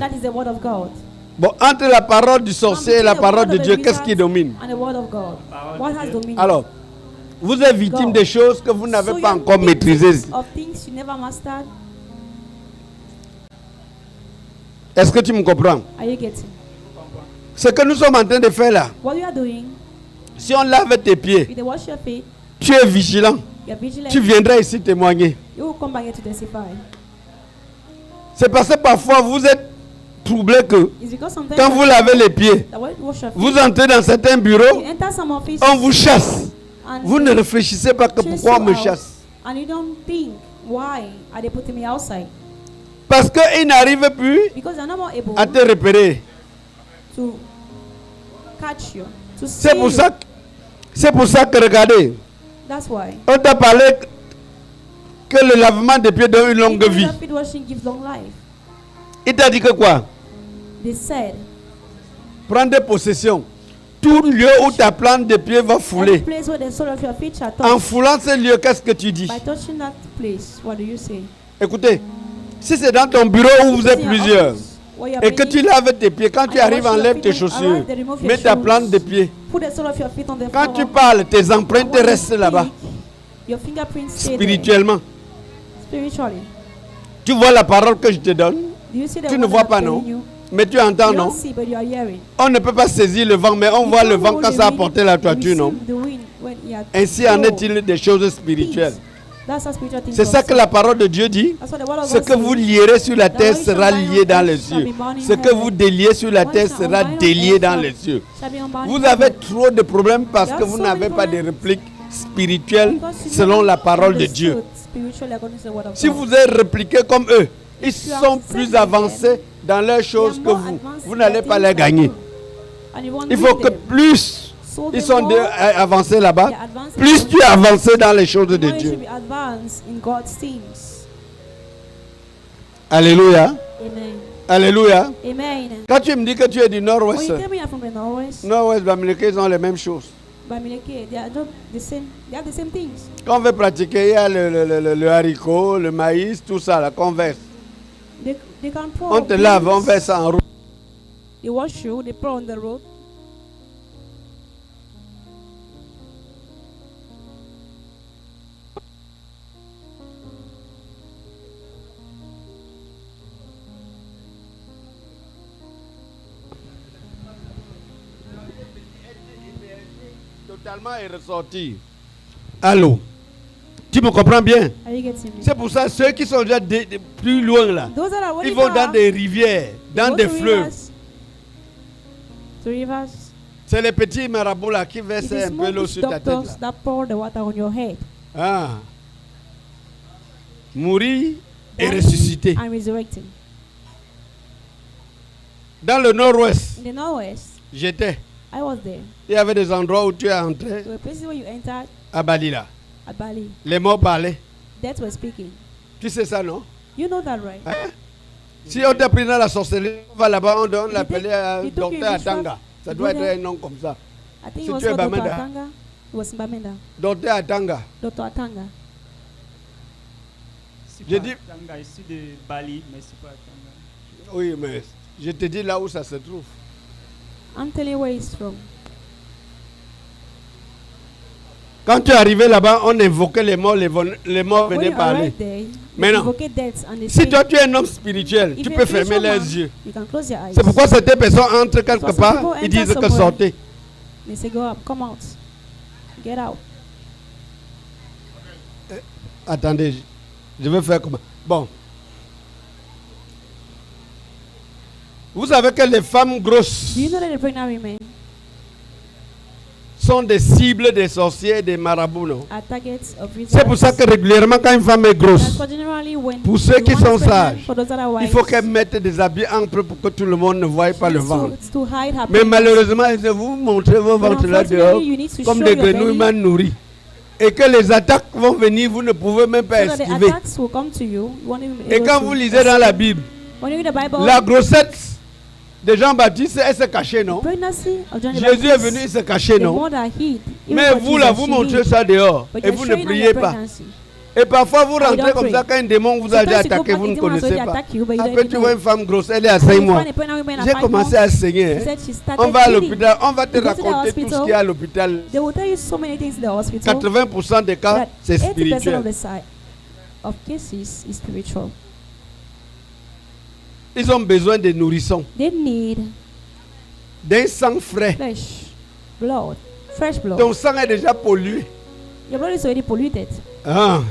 Bon, entre la parole du sorcier et la parole de Dieu, qu'est-ce qui domine? Alors, vous êtes victime des choses que vous n'avez pas encore maîtrisées. Est-ce que tu me comprends? Ce que nous sommes en train de faire là, si on lave tes pieds, tu es vigilant. Tu viendras ici témoigner. C'est parce que parfois vous êtes troublé que quand vous lavez les pieds, vous entrez dans certains bureaux, on vous chasse. Vous ne réfléchissez pas que pourquoi on me chasse. Parce qu'ils n'arrivent plus à te repérer. C'est pour ça que regardez, on t'a parlé que le lavement des pieds donne une longue vie. Il t'a dit que quoi? Prendre possession. Tout lieu où ta plante de pied va fouler. En foulant ce lieu, qu'est-ce que tu dis? Écoutez, si c'est dans ton bureau où vous êtes plusieurs, et que tu laves tes pieds, quand tu arrives, enlève tes chaussures, mets ta plante de pied. Quand tu parles, tes empreintes restent là-bas. Spirituellement. Tu vois la parole que je te donne? Tu ne vois pas, non? Mais tu entends, non? On ne peut pas saisir le vent, mais on voit le vent quand ça a porté la toiture, non? Ainsi en est-il des choses spirituelles. C'est ça que la parole de Dieu dit. Ce que vous lierez sur la terre sera lié dans les cieux. Ce que vous déliez sur la terre sera délié dans les cieux. Vous avez trop de problèmes parce que vous n'avez pas de réplique spirituelle selon la parole de Dieu. Si vous êtes répliqué comme eux, ils sont plus avancés dans leurs choses que vous. Vous n'allez pas les gagner. Il faut que plus ils sont avancés là-bas, plus tu es avancé dans les choses de Dieu. Alléluia. Alléluia. Quand tu me dis que tu es du nord-ouest, nord-ouest, Bamileke, ils ont les mêmes choses. Quand on veut pratiquer, il y a le haricot, le maïs, tout ça, la converse. On te lave, on fait ça en route. They wash you, they put on the road. Totalement est ressorti. Allô? Tu me comprends bien? C'est pour ça ceux qui sont déjà plus loin là, ils vont dans des rivières, dans des fleuves. C'est les petits marabouts là qui versent un peu l'eau sur ta tête. Ah. Mourir et ressusciter. Dans le nord-ouest, j'étais. Il y avait des endroits où tu es entré. À Bali là. Les morts parlaient. Tu sais ça, non? You know that, right? Hein? Si on t'a pris dans la sorcellerie, on va là-bas, on doit l'appeler docteur Atanga. Ça doit être un nom comme ça. Si tu es Bamenda. Docteur Atanga. Docteur Atanga. Je dis. Atanga, ici de Bali, mais c'est pas Atanga. Oui, mais je te dis là où ça se trouve. I'm telling you where it's from. Quand tu es arrivé là-bas, on invoquait les morts venaient parler. Maintenant, si toi tu es un homme spirituel, tu peux fermer les yeux. C'est pourquoi certaines personnes entrent quelque part, ils disent que sortez. They say, go up, come out, get out. Attendez, je vais faire comment? Bon. Vous savez que les femmes grosses sont des cibles des sorciers et des marabouts, non? C'est pour ça que régulièrement, quand une femme est grosse, pour ceux qui sont sages, il faut qu'elle mette des habits amples pour que tout le monde ne voie pas le ventre. Mais malheureusement, vous montrez vos ventres là dehors comme des grenouilles mal nourries. Et que les attaques vont venir, vous ne pouvez même pas esquiver. Et quand vous lisez dans la Bible, la grossesse de Jean-Baptiste, elle s'est cachée, non? Jésus est venu, il s'est caché, non? Mais vous là, vous montrez ça dehors et vous ne priez pas. Et parfois vous rentrez comme ça quand un démon vous a déjà attaqué, vous ne connaissez pas. Après tu vois une femme grosse, elle est à 5 mois. J'ai commencé à saigner. On va à l'hôpital, on va te raconter tout ce qu'il y a à l'hôpital. 80% des cas, c'est spirituel. Ils ont besoin de nourrissons. D'un sang frais. Ton sang est déjà pollué. Ah.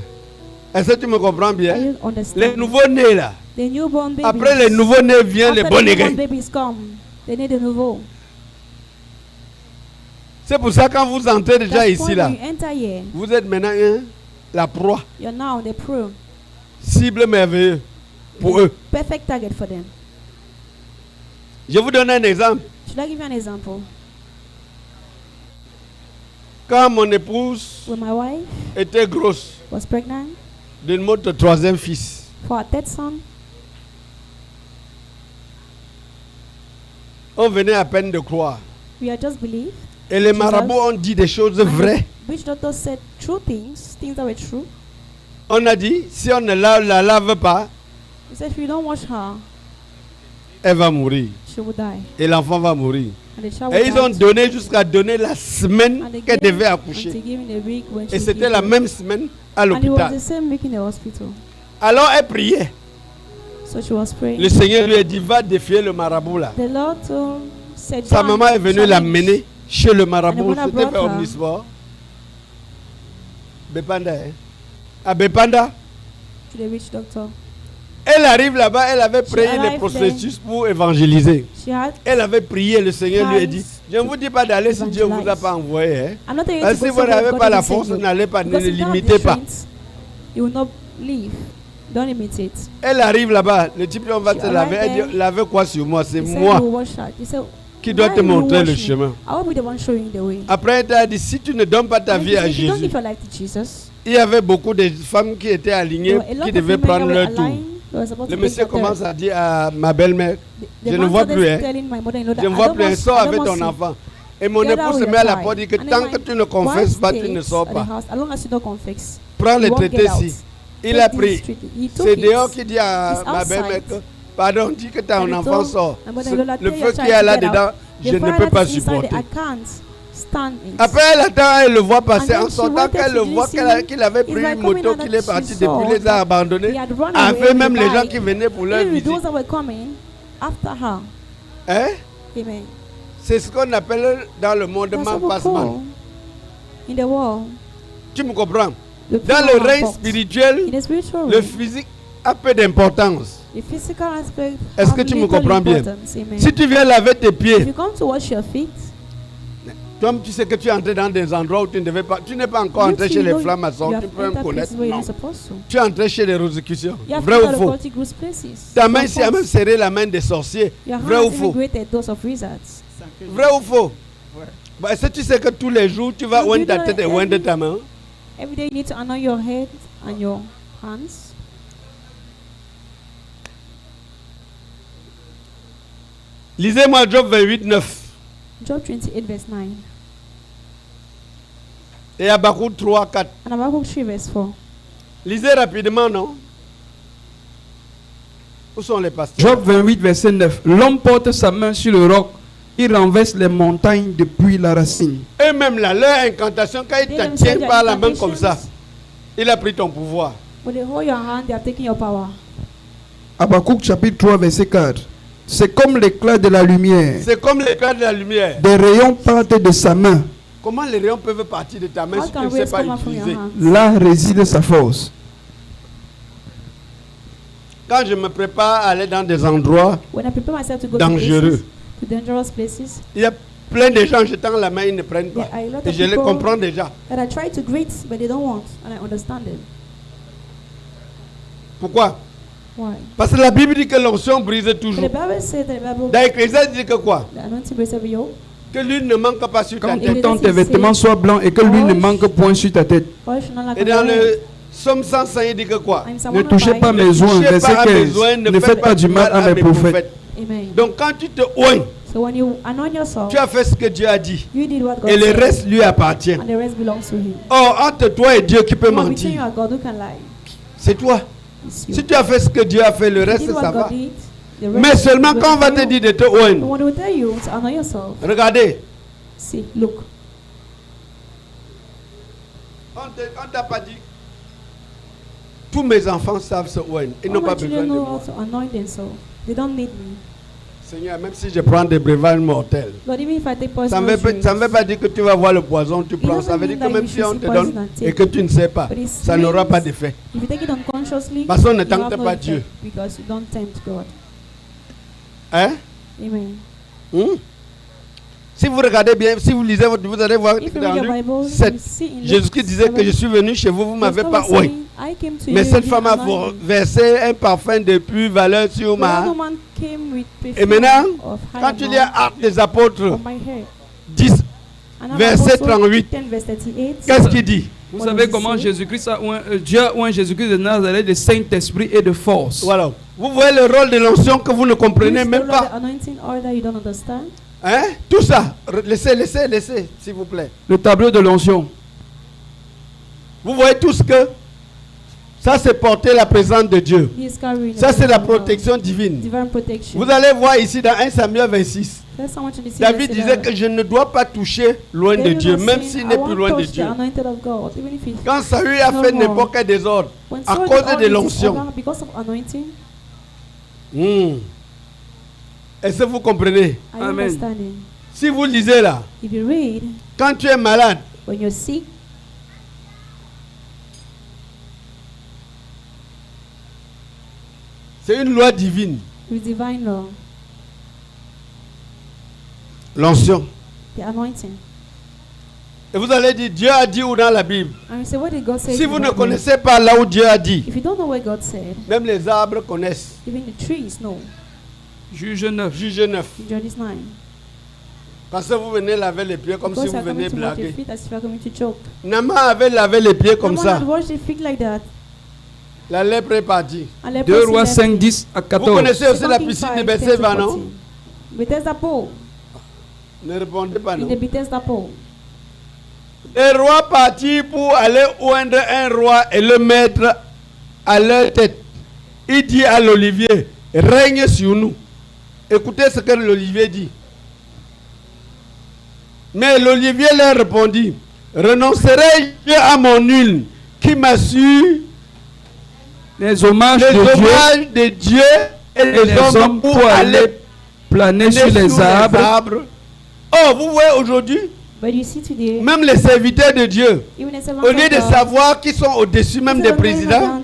Est-ce que tu me comprends bien? Les nouveaux-nés là. Après les nouveaux-nés viennent les bons nègres. C'est pour ça que quand vous entrez déjà ici là, vous êtes maintenant la proie. Cible merveilleuse pour eux. Perfect target for them. Je vous donne un exemple. Should I give you an example? Quand mon épouse était grosse, was pregnant, de notre troisième fils, for our third son, on venait à peine de croire. We had just believed. Et les marabouts ont dit des choses vraies. Which doctor said true things that were true. On a dit, si on ne la lave pas, he said, if you don't wash her, elle va mourir. She will die. Et l'enfant va mourir. Et ils ont donné jusqu'à donner la semaine qu'elle devait accoucher. Et c'était la même semaine à l'hôpital. Alors elle priait. Le Seigneur lui a dit, va défier le marabout là. Sa maman est venue l'amener chez le marabout. C'était vers Omnisport. Bepanda. À Bepanda. Elle arrive là-bas, elle avait prié les processus pour évangéliser. Elle avait prié, le Seigneur lui a dit, je ne vous dis pas d'aller si Dieu ne vous a pas envoyé. Hein. Si vous n'avez pas la force, n'allez pas, ne limitez pas. Elle arrive là-bas, le type on va te laver, elle dit, lavez quoi sur moi? C'est moi qui dois te montrer le chemin. Après elle t'a dit, si tu ne donnes pas ta vie à Jésus, il y avait beaucoup de femmes qui étaient alignées, qui devaient prendre leur tour. Le monsieur commence à dire à ma belle-mère, je ne vois plus, hein. Je ne vois plus, hein. Sors avec ton enfant. Et mon épouse se met à la porte et dit que tant que tu ne confesses pas, tu ne sors pas. Prends le traité ici. Il a pris. C'est dehors qui dit à ma belle-mère que, pardon, dis que ton enfant sort. Le feu qui est là-dedans, je ne peux pas supporter. Après, elle attend, elle le voit passer. En sortant, qu'elle le voit qu'il avait pris une moto, qu'il est parti depuis, les a abandonnés. Avec même les gens qui venaient pour leur visite. Hein? C'est ce qu'on appelle dans le monde man passe man. Tu me comprends? Dans le règne spirituel, le physique a peu d'importance. Est-ce que tu me comprends bien? Si tu viens laver tes pieds, toi, tu sais que tu es entré dans des endroits où tu ne devais pas. Tu n'es pas encore entré chez les flamme-maçons. Tu peux me connaître. Non. Tu es entré chez les Rosicruciens. Vrai ou faux? Ta main ici a même serré la main des sorciers. Vrai ou faux? Vrai ou faux? Bah, est-ce que tu sais que tous les jours tu vas oindre ta tête et oindre ta main? Every day you need to honor your head and your hands. Lisez-moi Job 28, 9. Job 28, verse 9. Et Habakkuk 3, 4. And Habakkuk 3, verse 4. Lisez rapidement, non? Où sont les pasteurs? Job 28, verset 9. L'homme porte sa main sur le roc. Il renverse les montagnes depuis la racine. Et même là, leur incantation, quand il te tient par la main comme ça, il a pris ton pouvoir. When they hold your hand, they are taking your power. Habakkuk chapitre 3 verset 4. C'est comme l'éclat de la lumière. C'est comme l'éclat de la lumière. Des rayons partent de sa main. Comment les rayons peuvent partir de ta main si tu ne sais pas utiliser? Là réside sa force. Quand je me prépare à aller dans des endroits dangereux, il y a plein de gens jetant la main, ils ne prennent pas. Et je les comprends déjà. Pourquoi? Parce que la Bible dit que l'onction brise toujours. Dans l'Ecclésiaste dit que quoi? Que l'huile ne manque pas sur ta tête. Quand tes vêtements soient blancs et que l'huile ne manque point sur ta tête. Et dans le Somme 105, il dit que quoi? Ne touchez pas mes oins, verset 15. Ne faites pas du mal à mes prophètes. Donc quand tu te oignes, tu as fait ce que Dieu a dit. Et le reste lui appartient. Or, entre toi et Dieu qui peut mentir, c'est toi. Si tu as fait ce que Dieu a fait, le reste ça va. Mais seulement quand on va te dire de te oigner, regardez. On t'a pas dit. Tous mes enfants savent se oigner. Ils n'ont pas besoin de moi. Seigneur, même si je prends des breuvages mortels, ça ne veut pas dire que tu vas voir le poison, tu prends. Ça veut dire que même si on te donne et que tu ne sais pas, ça n'aura pas d'effet. Parce qu'on ne tente pas Dieu. Hein? Si vous regardez bien, si vous lisez votre, vous allez voir dans Luc 7, Jésus-Christ disait que je suis venu chez vous, vous ne m'avez pas oigné. Mais cette femme a versé un parfum de plus valeur sur ma. Et maintenant, quand tu lis Actes des Apôtres 10, verset 38, qu'est-ce qu'il dit? Vous savez comment Jésus-Christ a oint, Dieu a oint Jésus-Christ de Nazareth de Saint-Esprit et de force. Voilà. Vous voyez le rôle de l'onction que vous ne comprenez même pas. Hein? Tout ça, laissez, s'il vous plaît. Le tableau de l'onction. Vous voyez tout ce que ça, c'est porter la présence de Dieu. Ça, c'est la protection divine. Vous allez voir ici dans 1 Samuel 26. David disait que je ne dois pas toucher loin de Dieu, même s'il n'est plus loin de Dieu. Quand Saül a fait n'importe quel désordre, à cause de l'onction. Est-ce que vous comprenez? Amen. Si vous lisez là, quand tu es malade, c'est une loi divine. L'onction. Et vous allez dire, Dieu a dit où dans la Bible? Si vous ne connaissez pas là où Dieu a dit, même les arbres connaissent. Juge 9. Juge 9. Parce que vous venez laver les pieds comme si vous venez blaguer. Naaman avait lavé les pieds comme ça. La lèpre est partie. 2 Rois 5, 10 à 14. Vous connaissez aussi la piscine de Bethséba, non? Ne répondez pas, non? Les rois partirent pour aller oindre un roi et le mettre à leur tête. Il dit à l'olivier, règne sur nous. Écoutez ce que l'olivier dit. Mais l'olivier leur répondit, renoncerai-je à mon huile qui m'assure les hommages de Dieu et les hommes pour aller planer sur les arbres. Oh, vous voyez aujourd'hui, même les serviteurs de Dieu, au lieu de savoir qu'ils sont au-dessus même des présidents,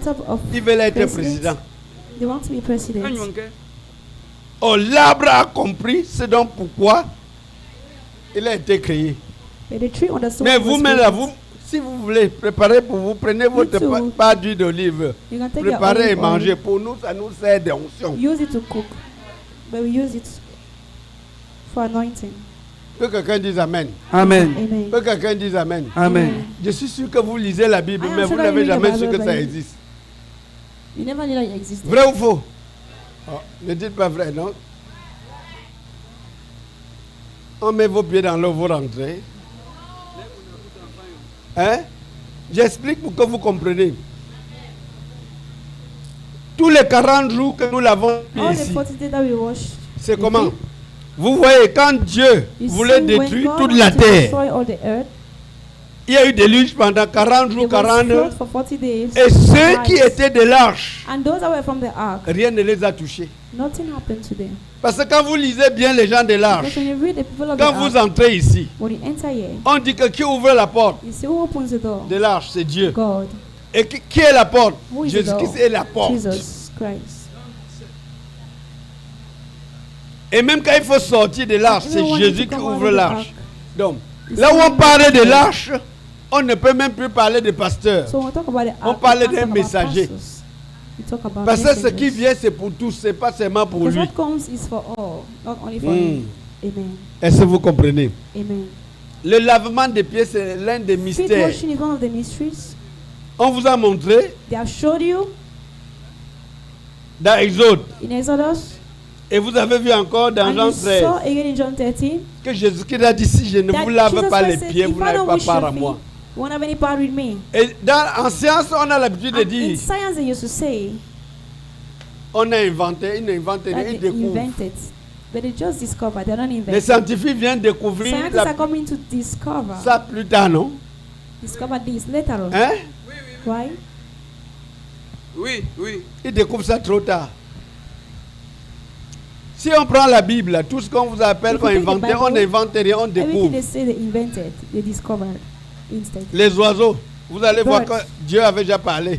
ils veulent être présidents. Oh, l'arbre a compris, c'est donc pourquoi il a été créé. Mais vous-même là, si vous voulez préparer pour vous, prenez votre part d'huile d'olive. Préparez et mangez. Pour nous, ça nous sert d'onction. Use it to cook. But we use it for anointing. Que quelqu'un dise Amen. Amen. Que quelqu'un dise Amen. Amen. Je suis sûr que vous lisez la Bible, mais vous n'avez jamais su que ça existe. Vrai ou faux? Oh, ne dites pas vrai, non? On met vos pieds dans l'eau, vous rentrez. Hein? J'explique pour que vous compreniez. Tous les 40 jours que nous l'avons ici, c'est comment? Vous voyez, quand Dieu voulait détruire toute la terre, Il y a eu des déluge pendant 40 jours, 40 heures. Et ceux qui étaient de l'arche, rien ne les a touchés. Parce que quand vous lisez bien les gens de l'arche, quand vous entrez ici, on dit que qui ouvre la porte de l'arche, c'est Dieu. Et qui est la porte? Jésus-Christ est la porte. Et même quand il faut sortir de l'arche, c'est Jésus qui ouvre l'arche. Donc, là où on parlait de l'arche, on ne peut même plus parler de pasteur. On parlait d'un messager. Parce que ce qui vient, c'est pour tous, c'est pas seulement pour lui. Est-ce que vous comprenez? Le lavement des pieds, c'est l'un des mystères. On vous a montré dans Exode. Et vous avez vu encore dans Jean 13 que Jésus-Christ a dit, si je ne vous lave pas les pieds, vous n'avez pas part à moi. Et en science, on a l'habitude de dire, on a inventé, ils n'inventent rien, ils découvrent. Les scientifiques viennent découvrir ça plus tard, non? Hein? Oui. Ils découvrent ça trop tard. Si on prend la Bible, tout ce qu'on vous appelle qu'on inventait, on n'invente rien, on découvre. Les oiseaux, vous allez voir que Dieu avait déjà parlé.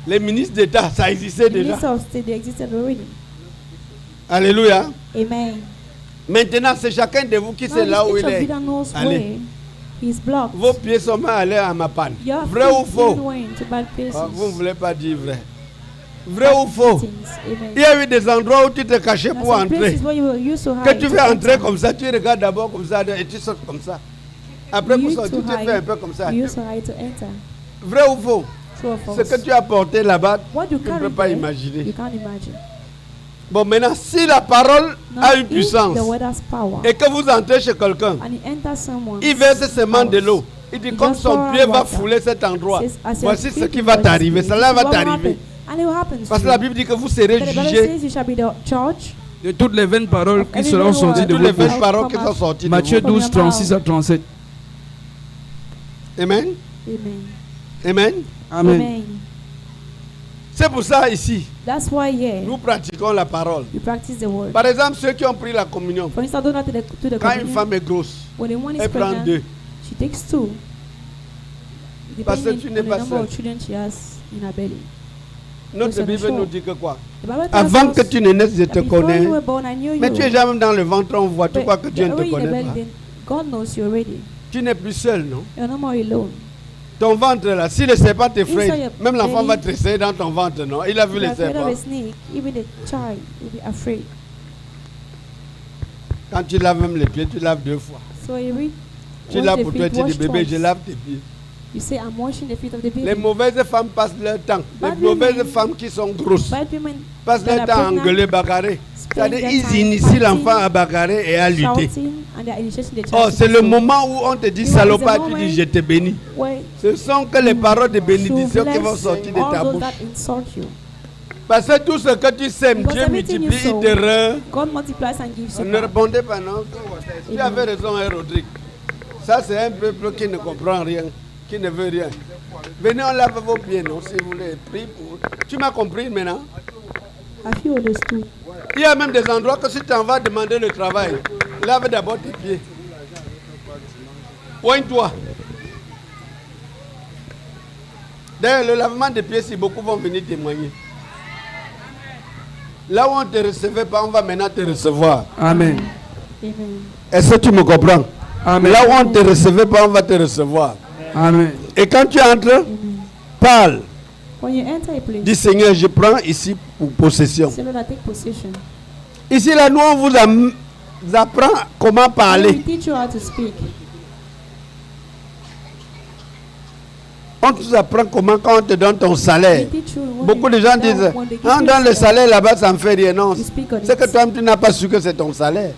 Les ministres d'État, ça existait déjà. Alléluia. Amen. Maintenant, c'est chacun de vous qui sait là où il est. Allez. Vos pieds sont allés à ma panne. Vrai ou faux? Vous ne voulez pas dire vrai. Vrai ou faux? Il y a eu des endroits où tu te cachais pour entrer. Que tu veux entrer comme ça, tu regardes d'abord comme ça et tu sautes comme ça. Après pour sortir, tu te fais un peu comme ça. Vrai ou faux? Ce que tu as porté là-bas, tu ne peux pas imaginer. Bon, maintenant, si la parole a une puissance et que vous entrez chez quelqu'un, il verse seulement de l'eau. Il dit comme son pied va fouler cet endroit, voici ce qui va t'arriver. Cela va t'arriver. Parce que la Bible dit que vous serez jugés de toutes les 20 paroles qui seront sorties de vos bouches. Matthieu 12, 36 à 37. Amen. Amen. Amen. C'est pour ça ici, nous pratiquons la parole. Par exemple, ceux qui ont pris la communion, quand une femme est grosse, elle prend 2. Parce que tu n'es pas seul. Notre Bible nous dit que quoi? Avant que tu ne naisses, je te connais. Mais tu es jamais dans le ventre, on voit. Tu crois que Dieu ne te connaît pas? Tu n'es plus seul, non? Ton ventre là, si le serpent t'effraie, même l'enfant va te essayer dans ton ventre, non? Il a vu le serpent. Quand tu laves même les pieds, tu laves 2 fois. Tu laves pour toi, tu dis bébé, je lave tes pieds. Les mauvaises femmes passent leur temps. Les mauvaises femmes qui sont grosses passent leur temps à engueuler, bagarrer. C'est-à-dire ils initient l'enfant à bagarrer et à lutter. Oh, c'est le moment où on te dit salopard, tu dis je te bénis. Ce sont que les paroles de bénédiction qui vont sortir de ta bouche. Parce que tout ce que tu sèmes, Dieu multiplie, il te rend. Ne répondez pas, non? Tu avais raison, hein, Rodrigue. Ça, c'est un peuple qui ne comprend rien, qui ne veut rien. Venez, on lave vos pieds, non, si vous voulez. Prie pour... Tu m'as compris maintenant? Il y a même des endroits que si tu en vas demander le travail, lave d'abord tes pieds. Pointe-toi. D'ailleurs, le lavement des pieds, si beaucoup vont venir témoigner. Là où on ne te recevait pas, on va maintenant te recevoir. Amen. Est-ce que tu me comprends? Amen. Là où on ne te recevait pas, on va te recevoir. Amen. Et quand tu entres, parle. Dis Seigneur, je prends ici pour possession. Ici, là, nous, on vous apprend comment parler. On vous apprend comment quand on te donne ton salaire. Beaucoup de gens disent, ah, dans le salaire là-bas, ça ne fait rien. Non, c'est que toi, tu n'as pas su que c'est ton salaire.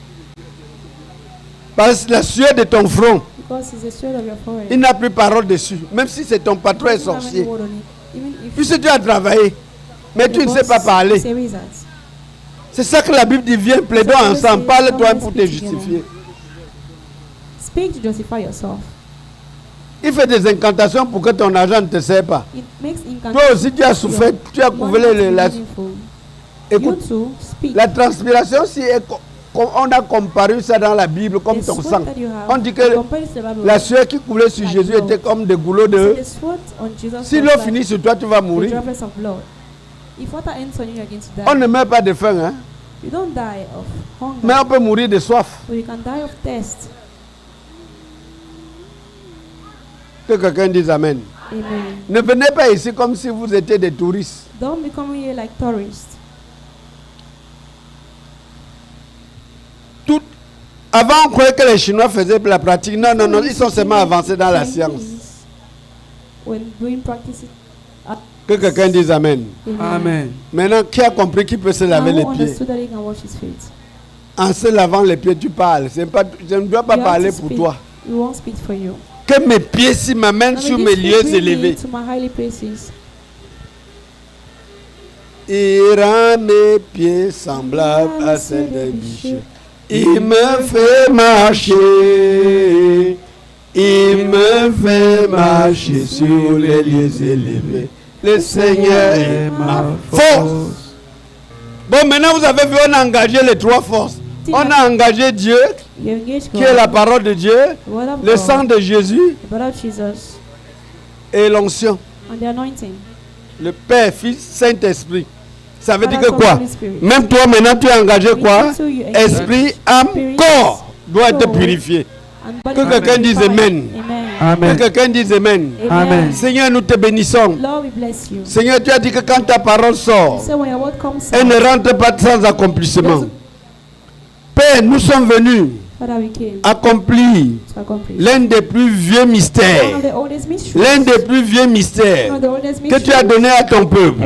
Parce que la sueur de ton front, il n'a plus parole dessus. Même si c'est ton patron est sorcier. Puisque tu as travaillé, mais tu ne sais pas parler. C'est ça que la Bible dit, viens, plaidons ensemble, parle-toi pour te justifier. Speak to justify yourself. Il fait des incantations pour que ton argent ne te sert pas. Toi aussi, tu as souffert, tu as couvert Écoute, la transpiration, si on a comparé ça dans la Bible comme ton sang. On dit que la sueur qui coulait sur Jésus était comme des goulots de... Si l'eau finit sur toi, tu vas mourir. On ne meurt pas de faim, hein? Mais on peut mourir de soif. Que quelqu'un dise Amen. Amen. Ne venez pas ici comme si vous étiez des touristes. Don't become here like tourists. Avant, on croyait que les Chinois faisaient la pratique. Non, non, non, ils sont seulement avancés dans la science. Que quelqu'un dise Amen. Amen. Maintenant, qui a compris qu'il peut se laver les pieds? En se lavant les pieds, tu parles. Pas, je ne dois pas parler pour toi. Que mes pieds s'y m'amènent sur mes lieux élevés. Il rend mes pieds semblables à celles des biches. Il me fait marcher. Il me fait marcher sur les lieux élevés. Le Seigneur est ma force. Bon, maintenant vous avez vu, on a engagé les trois forces. On a engagé Dieu, qui est la parole de Dieu, le sang de Jésus et l'onction. Le Père, Fils, Saint-Esprit. Ça veut dire que quoi? Même toi maintenant tu es engagé quoi? Esprit, âme, corps doit être purifié. Que quelqu'un dise Amen. Amen. Que quelqu'un dise Amen. Amen. Seigneur, nous te bénissons. Seigneur, tu as dit que quand ta parole sort, elle ne rentre pas sans accomplissement. Père, nous sommes venus accomplir l'un des plus vieux mystères. L'un des plus vieux mystères que tu as donné à ton peuple.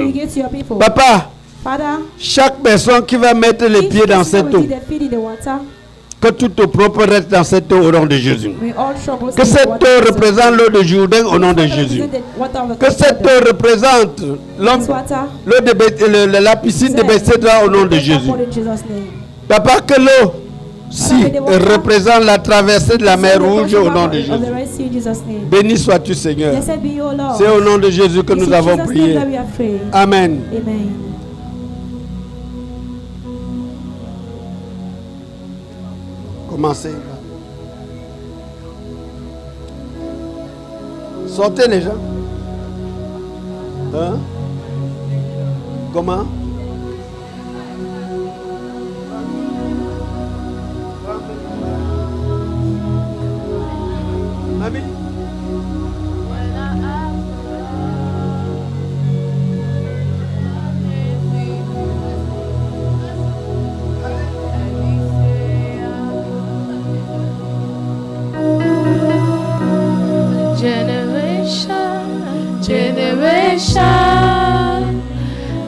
Papa, chaque personne qui va mettre les pieds dans cette eau, que tout au propre reste dans cette eau au nom de Jésus. Que cette eau représente l'eau de Jourdain au nom de Jésus. Que cette eau représente l'eau de la piscine de Bethesda au nom de Jésus. Papa, que l'eau si représente la traversée de la mer Rouge au nom de Jésus. Béni sois-tu, Seigneur. C'est au nom de Jésus que nous avons prié. Amen. Commencez. Sortez les gens. Hein? Comment? Mamie? Generation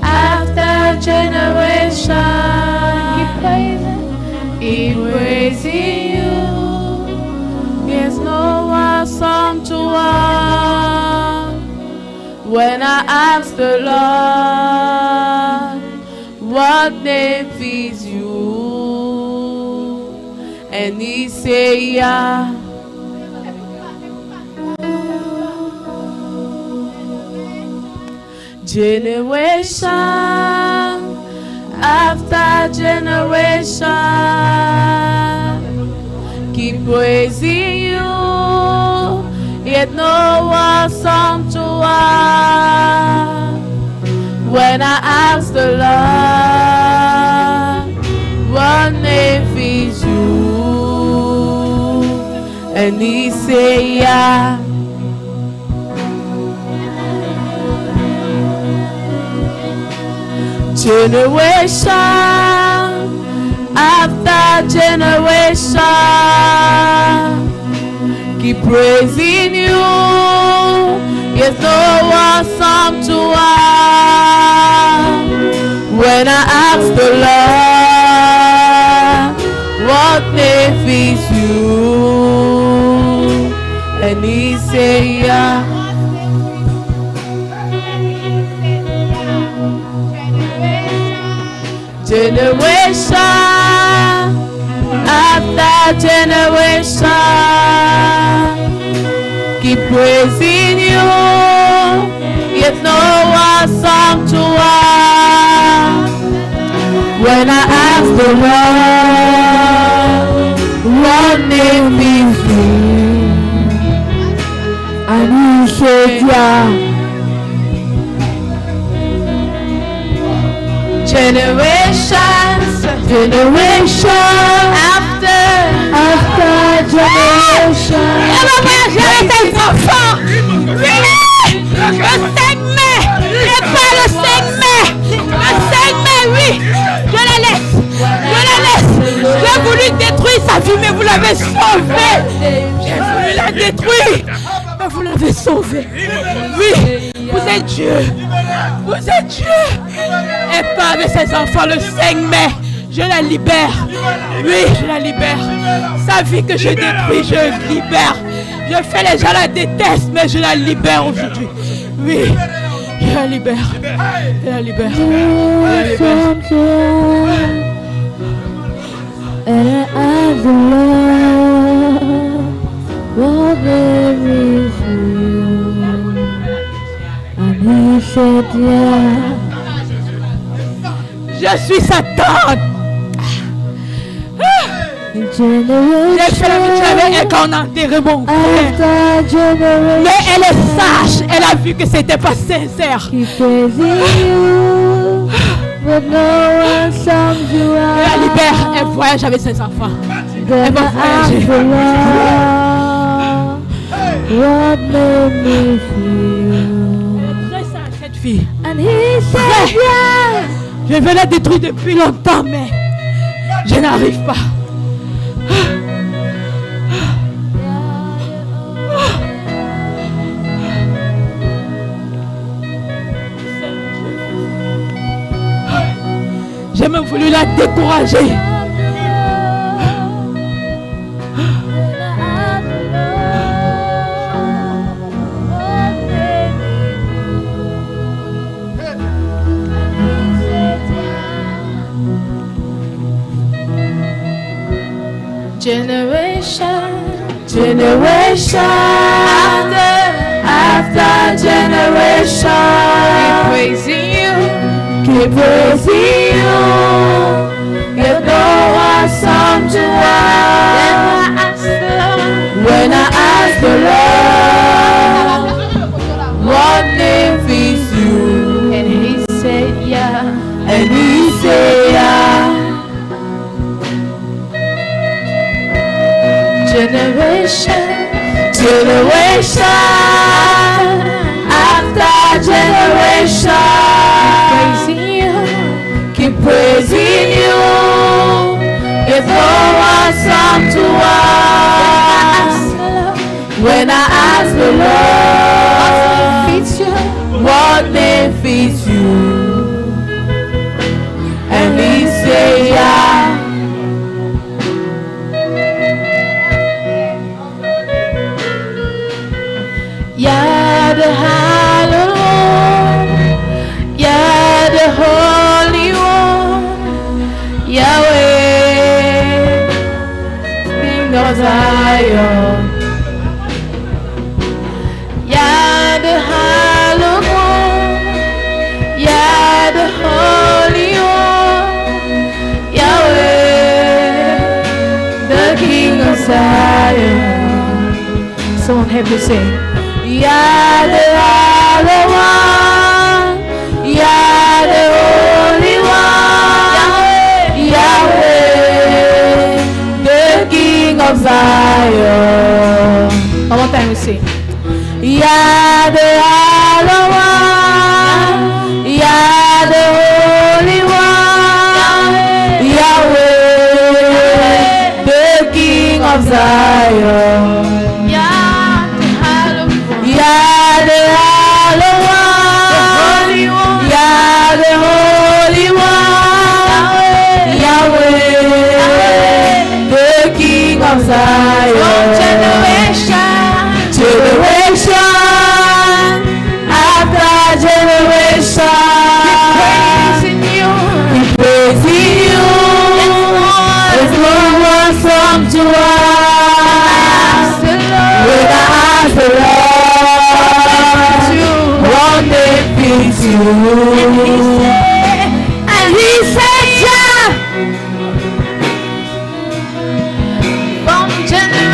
after generation, keep praising you. There's no awesome to one. When I ask the Lord, what name is you? And He say, yeah. Generation after generation, keep praising you, yet no awesome to one. When I ask the Lord, what name is you? And He say, yeah. Generation after generation, keep praising you. Yes, no awesome to one. When I ask the Lord, what name is you? And He say, yeah. Generation after generation keep praising you, yet no awesome to us. When I ask the Lord, what name is you? And you said, yeah. Generations, generation after generation. Tes enfants, oui, le 5 mai, et pas le 5 mai, le 5 mai, oui, je la laisse. J'ai voulu détruire sa vie, mais vous l'avez sauvée. J'ai voulu la détruire, mais vous l'avez sauvée. Oui, vous êtes Dieu. Vous êtes Dieu. Et pas avec ses enfants le 5 mai. Je la libère. Oui, je la libère. Sa vie que je détruis, je libère. Je fais les gens la détestent, mais je la libère aujourd'hui. Oui, je la libère. Je la libère. Je la libère. And I ask the Lord, what name is you? And he said, yeah. Je suis Satan. J'ai fait la vie avec elle quand on a enterré mon frère. Mais elle est sage. Elle a vu que c'était pas sincère. Elle la libère. Elle voyage avec ses enfants. Elle va voyager. Très sage cette fille. Je vais la détruire depuis longtemps, mais je n'arrive pas. J'ai même voulu la décourager. Generation after generation, keep praising you, yet no awesome to us. When I ask the Lord, what name is you? And he said, yeah. And he said, yeah. Generation after generation, keep praising you, it's no awesome to us. When I ask the Lord, what name fits you? And he say, yeah. Yeah, the hallowed one, yeah, the holy one, Yahweh, King of Zion. Yeah, the hallowed one, yeah, the holy one, Yahweh, the King of Zion. Someone help me sing. Yeah, the other one, yeah, the only one, Yahweh, the King of Zion. One more time we sing. Yeah, the other one, yeah, the only one, Yahweh, the King of Zion. Yeah, the hollow one, yeah, the holy one, Yahweh, the King of Zion. Generation And he said, yeah. From generation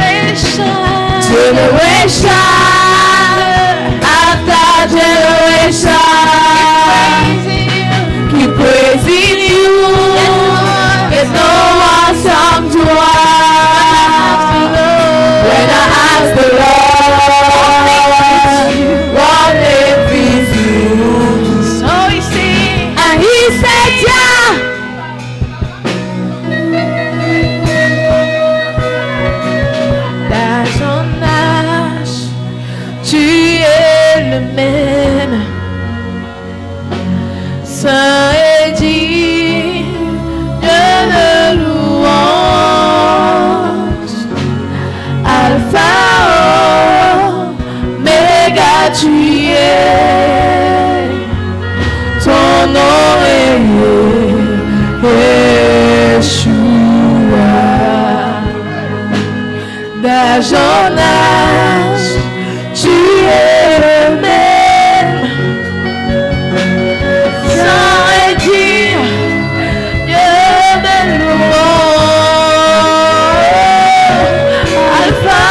after generation, keep praising you. There's no awesome to us. When I ask the Lord, what name is you? So he said, and he said, yeah. D'Ajonas, tu es le même. Saint et digne de louange, Alpha, Omega, tu es. Ton nom est Yeshua. D'Ajonas, tu es le même. Saint et digne de louange, Alpha,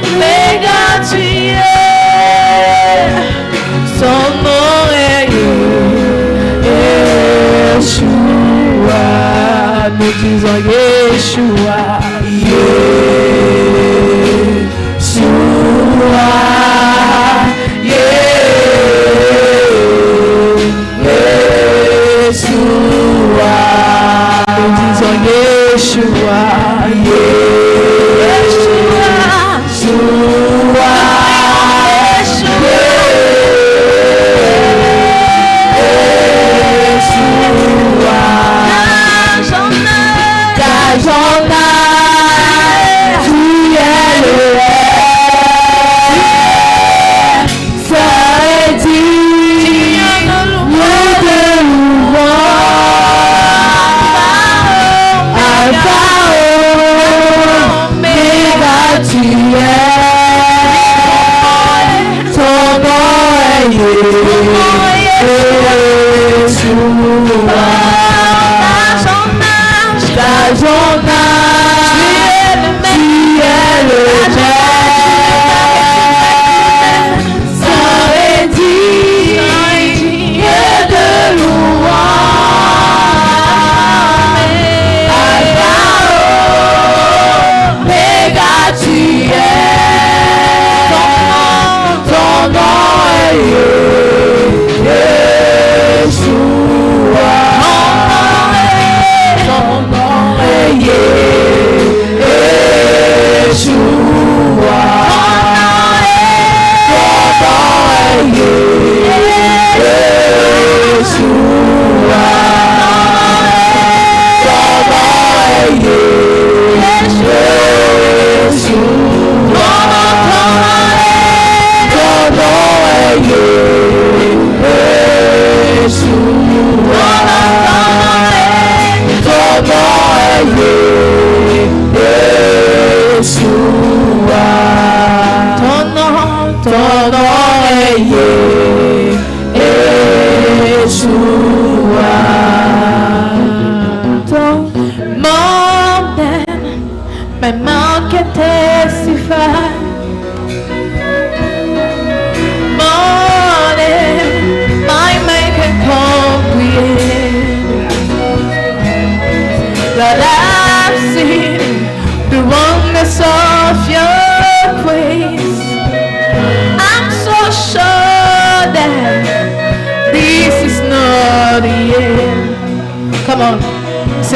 Omega, tu es. Son nom est Yeshua. Nous disons Yeshua.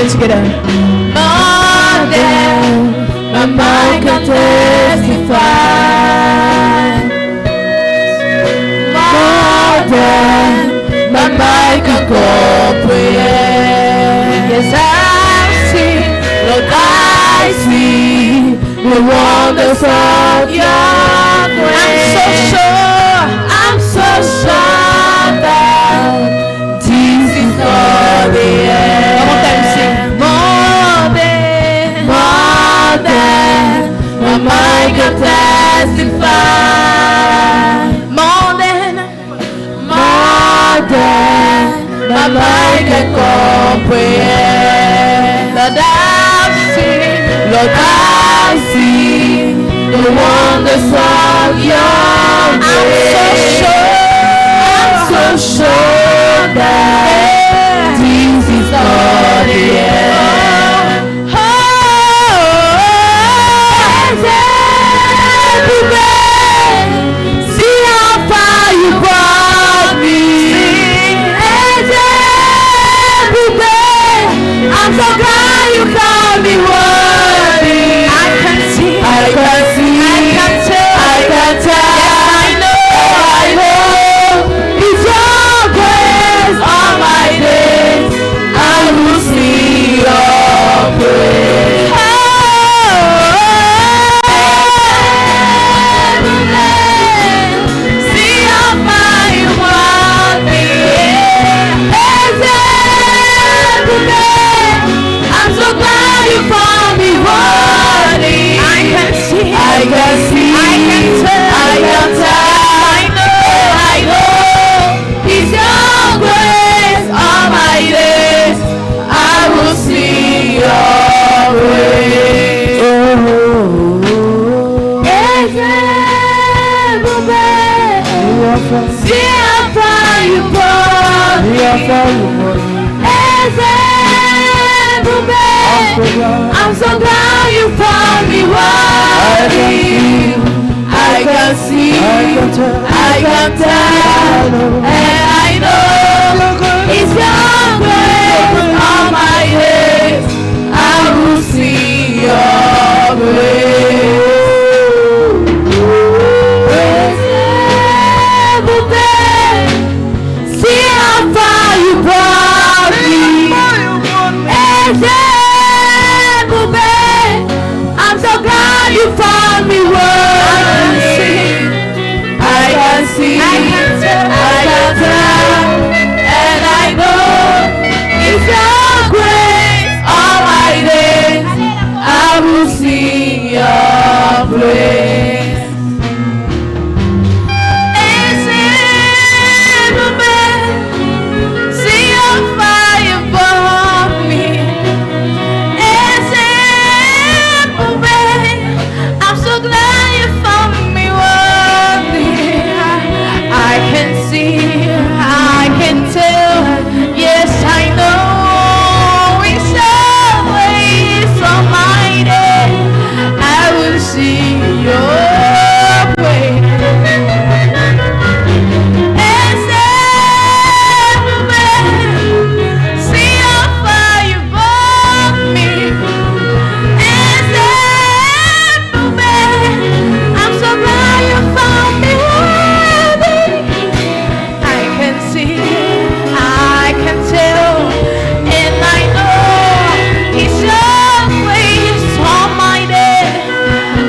Together. More than my mind can testify. More than my mind can comprehend. Yes, I see, Lord, I see the wonders of your grace. I'm so sure that this is not the end. I can testify. More than mind can comprehend. Lord, I've seen the wonders of your grace. I'm so sure that this is not the end. See how far you brought me. I'm so glad you call me worthy. I can see, I can see, I can tell, I can tell. Yes, I know, it's your grace all my days. I will see your grace. See how far you brought me. I'm so glad you found me worthy. I can see, I can see, I can tell, I can tell. I know, it's your grace all my days. I will see your grace. See how far you brought me. I'm so glad you found me worthy. I can see, I can tell, and I know it's your grace all my days. I will see your grace. See how far you brought me. I'm so glad you found me worthy. I can see, I can tell, and I know it's your grace all my days. I will see your grace. See how far you brought me. I'm so glad you found me worthy. I can see, I can tell. Yes, I know it's always almighty. I will see your way. See how far you brought me. I'm so glad you found me worthy. I can see, I can tell, and I know it's your grace all my day.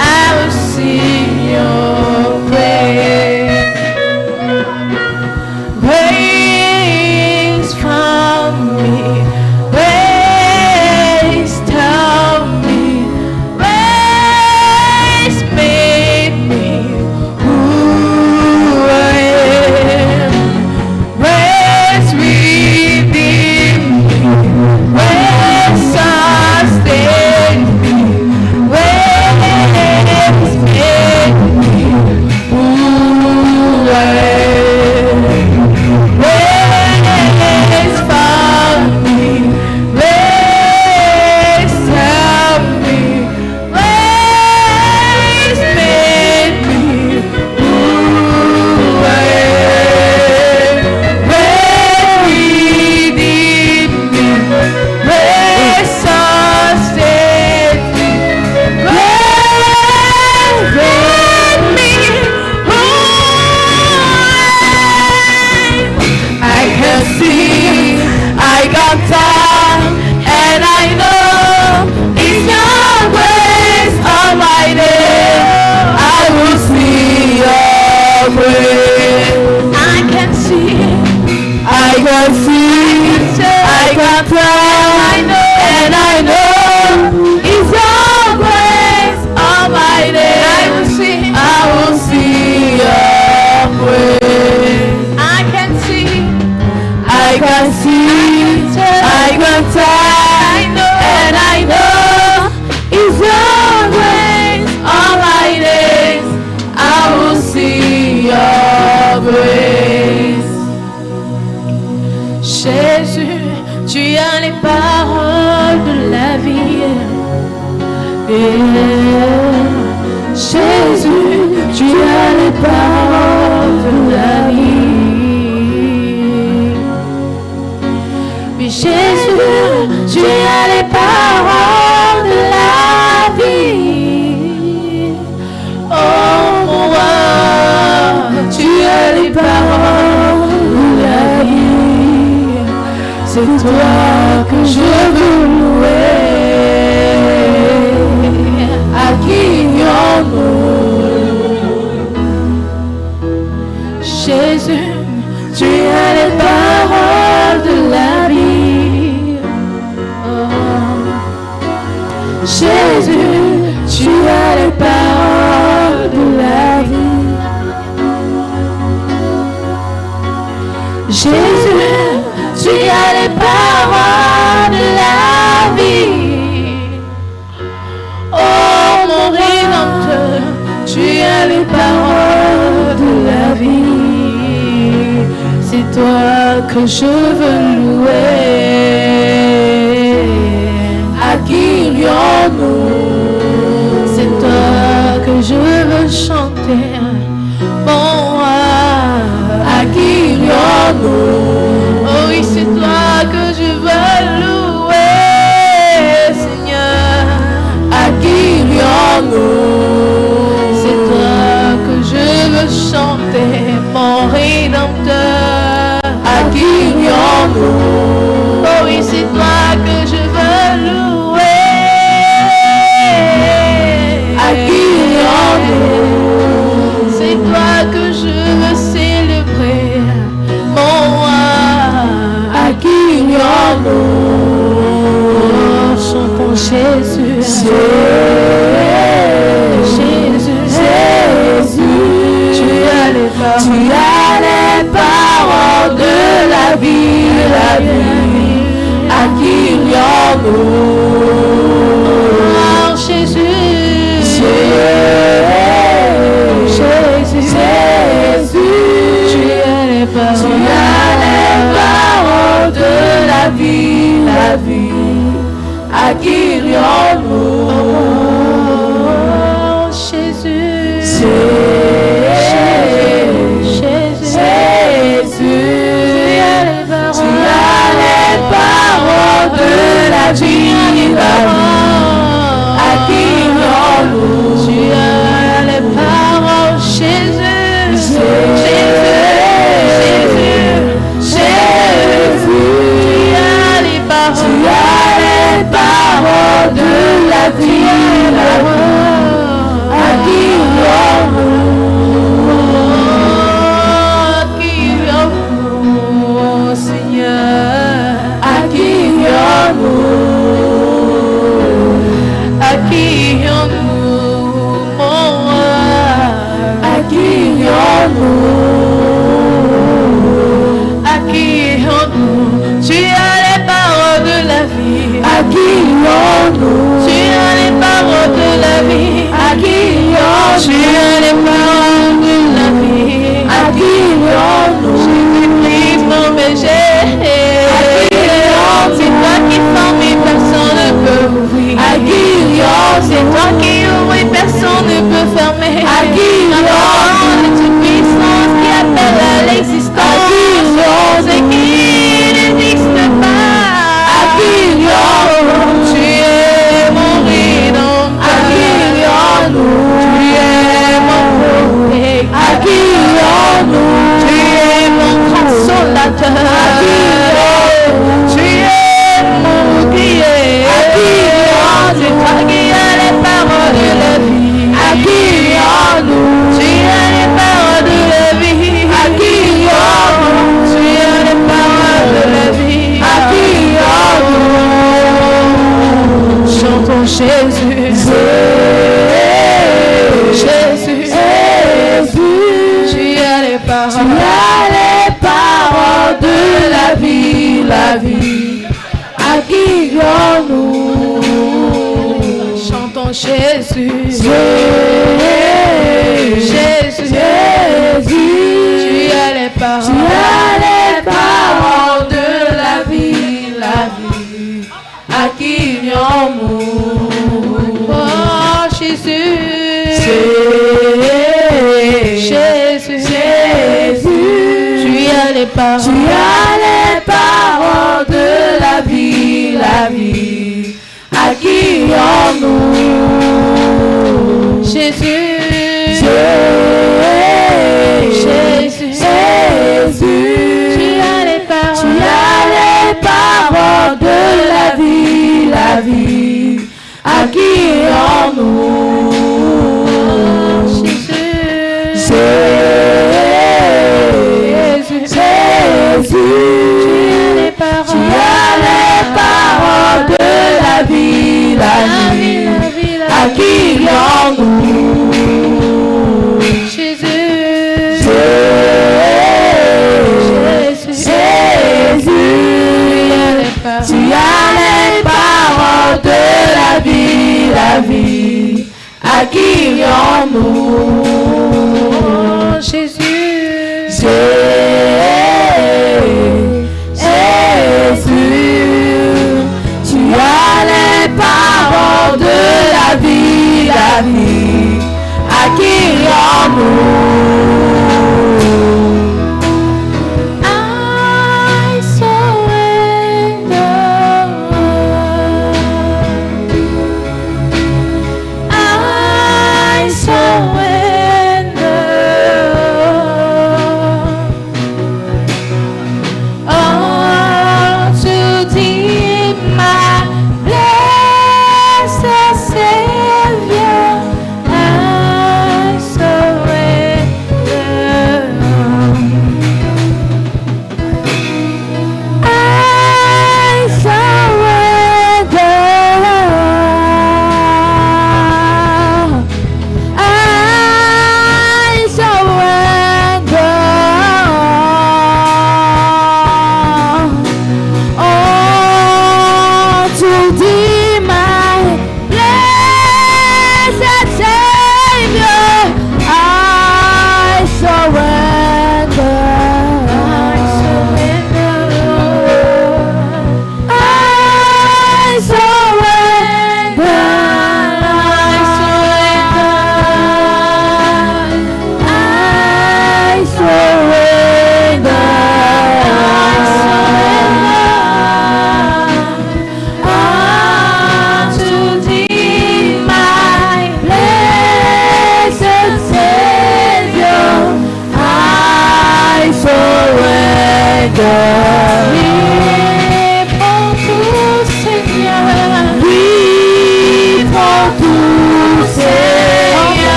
I will see your grace. Grace found me. Grace tell me. Grace made me who I am. Grace redeemed me. Grace sustained me. Grace made me who I am. Grace found me. Grace helped me. Grace made me who I am. Grace redeemed me. Grace sustained me. Grace made me who I can see, I got time, and I know it's your grace all my day. I will see your grace. I can see, I can tell, and I know it's your grace all my day. I will see your grace. I can see, see, I can't and I know His grace all my days. I will see Your grace. Jésus, Tu as les paroles de la vie. Jésus, Tu as les paroles de la vie. Oui, Jésus, Tu as les paroles de la vie. Oh mon roi, Tu as les paroles de la vie. C'est Toi que je veux louer. À qui Jésus, Tu as les paroles de la vie. Oh. Jésus, Tu as les paroles de la vie. Jésus, Tu as les paroles de la vie. Oh mon Rédempteur, Tu as les paroles de la vie. C'est Toi que je veux louer. À qui irions-nous? C'est Toi que je veux chanter. Mon roi, à qui irions-nous? Oh oui, c'est Toi que je veux louer, Seigneur. À qui irions-nous? C'est Toi que je veux chanter, mon Rédempteur. À qui irions-nous? Oh oui, c'est Toi que je veux louer. À qui irions-nous? C'est Toi que je veux célébrer, mon roi. À qui irions-nous? Oh, chantons Jésus. Jésus, Jésus, Tu as les paroles. Tu as les paroles de la vie, la vie. À qui irions-nous? Oh, Jésus, Jésus, Jésus, Tu as les paroles. Tu as les paroles de la vie, la vie. À qui irions-nous? Oh, Jésus, Jésus, Tu as les paroles de la vie, la vie. À qui irions-nous? Tu as les paroles, Jésus, Jésus, Tu as les paroles. Tu as les paroles de la vie, la vie. À qui irions-nous? À qui irions-nous, Seigneur? À qui irions-nous? À qui irions-nous, mon roi? À qui irions-nous? À qui irions-nous? Tu as les paroles de la vie. À qui irions-nous? Tu as les paroles de la vie. À qui irions-nous? Tu as les paroles de la vie. À qui irions-nous? Jésus-Christ, mon berger. À qui irions-nous? C'est Toi qui formes et personne ne peut ouvrir. À qui irions-nous? C'est Toi qui ouvres et personne ne peut fermer. À qui irions-nous? C'est une puissance qui appelle à l'existence. À qui irions-nous? C'est qui n'existe pas. À qui irions-nous? Tu es mon Rédempteur. À qui irions-nous? Tu es mon protecteur. À qui irions-nous? Tu es mon consolateur. À qui irions-nous? Tu es mon bouclier. À qui irions-nous? C'est Toi qui as les paroles de la vie. À qui la vie, à qui irions-nous? Chantons Jésus, Jésus, Jésus, tu as les paroles de la vie, à qui irions-nous? Oh Jésus, Jésus, Jésus, tu as les paroles de la vie, à qui irions-nous? Jésus, Jésus, Jésus, tu as les paroles de la vie, à qui irions-nous? Jésus, Jésus, tu as les paroles de la vie, à qui irions-nous? Jésus, Jésus, tu as les paroles de la vie, à qui irions-nous? Jésus, Jésus, tu as les paroles de la vie, à qui irions-nous?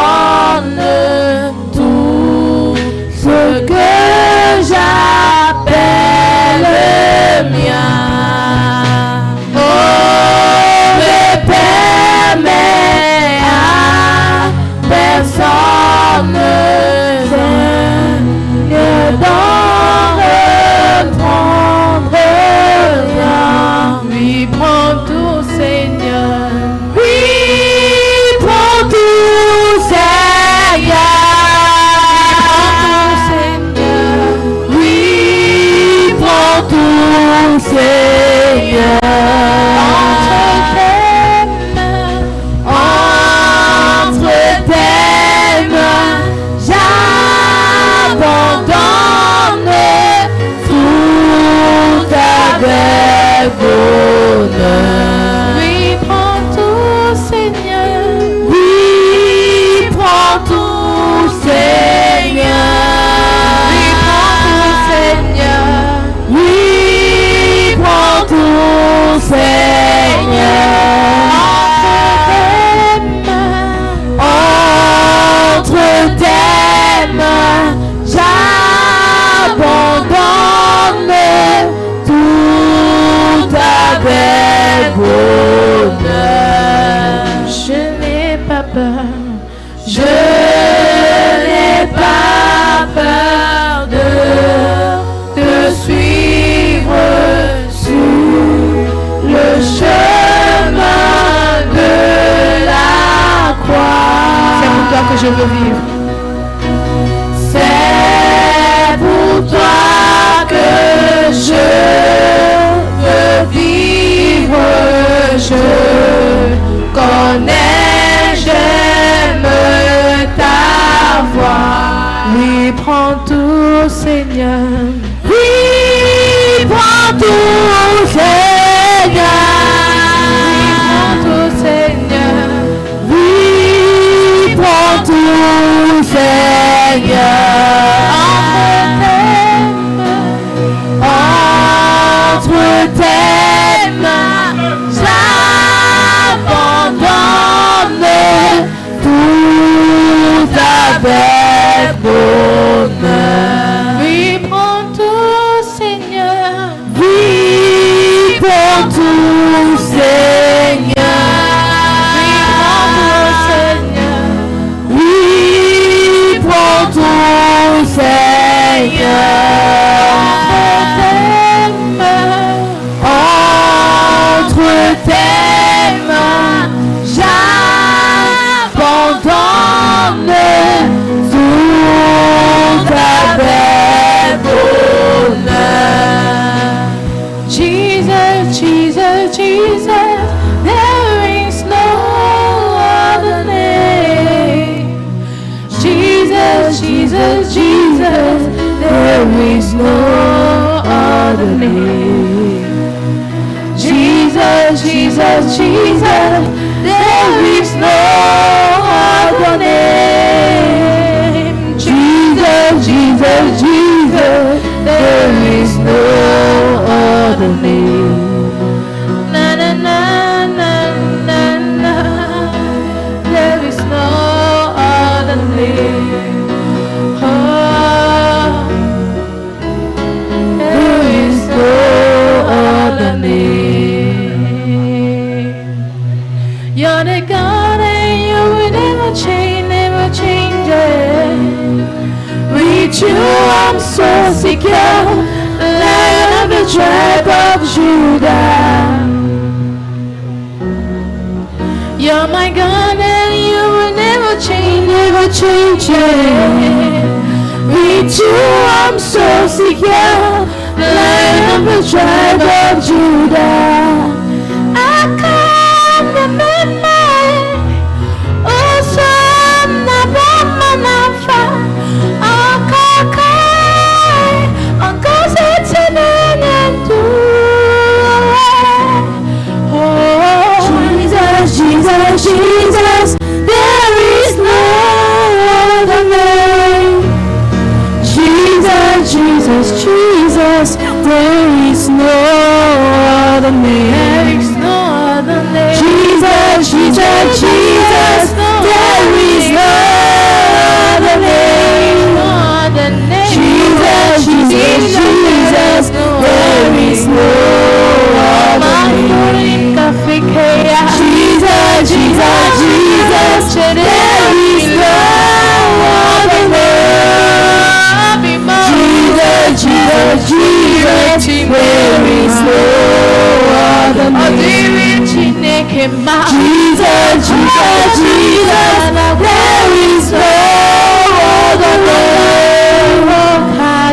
J'abandonne tout. Seigneur. Entre tes mains, j'abandonne tout avec bonheur. Oui, prends tout, Seigneur. Oui, prends tout, Seigneur. Oui, prends tout, Seigneur. Oui, prends tout, Seigneur. Entre tes mains, j'abandonne tout avec bonheur. Je n'ai pas peur, je n'ai pas peur de te suivre sur le chemin de la croix. C'est pour toi que je veux vivre. C'est pour toi que je veux vivre. Je connais, j'aime ta voix. Oui, prends tout, Seigneur. Oui, prends tout, Seigneur. Oui, prends tout, Seigneur. Oui, prends tout, Seigneur. Entre tes mains, j'abandonne tout avec bonheur. Oui, prends tout, Seigneur. Oui, prends tout, Seigneur. Oui, prends tout, Seigneur. Oui, prends tout, Seigneur. Entre tes mains, j'abandonne tout avec bonheur. Jesus, Jesus, Jesus, there is no other name. Jesus, Jesus, Jesus, there is no other name. Jesus, Jesus, Jesus, there is no other name. Jesus, Jesus, Jesus, there is no other name. Na na na na na na, there is no other name. Oh, there is no other name. You're the God and you will never change, never change it. With you I'm so secure, Lion of the tribe of Judah. You're my God and you will never change, never change it. With you I'm so secure, Lion of the tribe of Judah. I come to midnight, oh son of Manafa, Akakai, Uncle Satan and do. Oh, Jesus, Jesus, Jesus, there is no other name. Jesus, Jesus, Jesus, there is no other name. There is no other name. Jesus, Jesus, Jesus, there is no other name. Jesus, Jesus, Jesus, there is no other name. Jesus, Jesus, Jesus, there is no other name. Jesus, Jesus, Jesus, there is no other name. Jesus, Jesus, Jesus, there is no other name.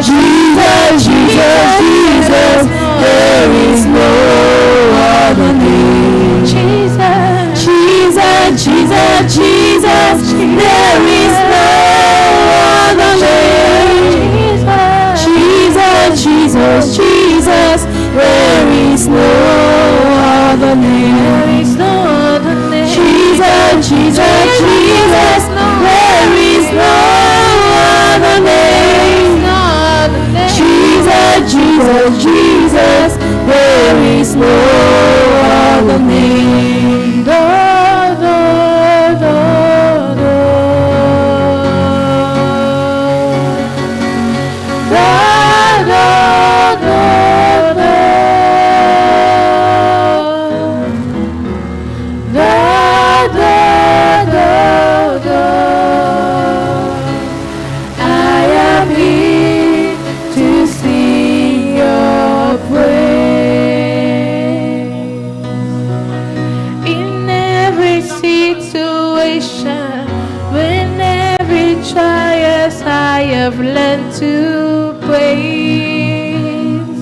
Jesus, Jesus, Jesus, there salvation. When every trials I have learned to praise.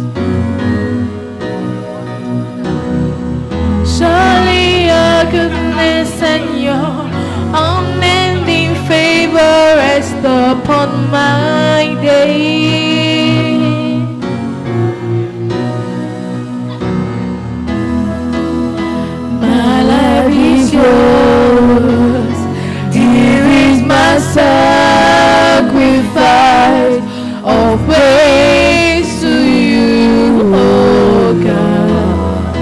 Surely your goodness and your unending favor rest upon my day. My life is yours. Here is my sacrifice of praise to you, oh God.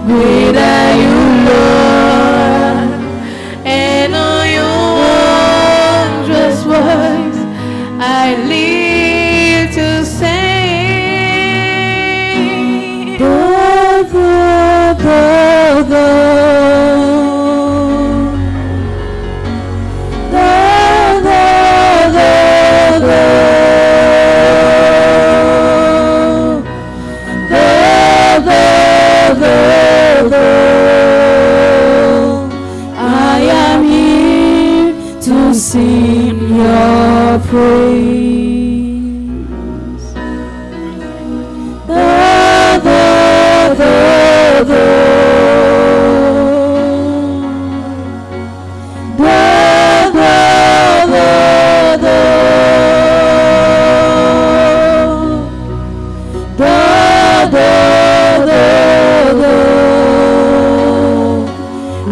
Great are you, Lord, and on your wondrous works I live to sing. I am here to sing your praise.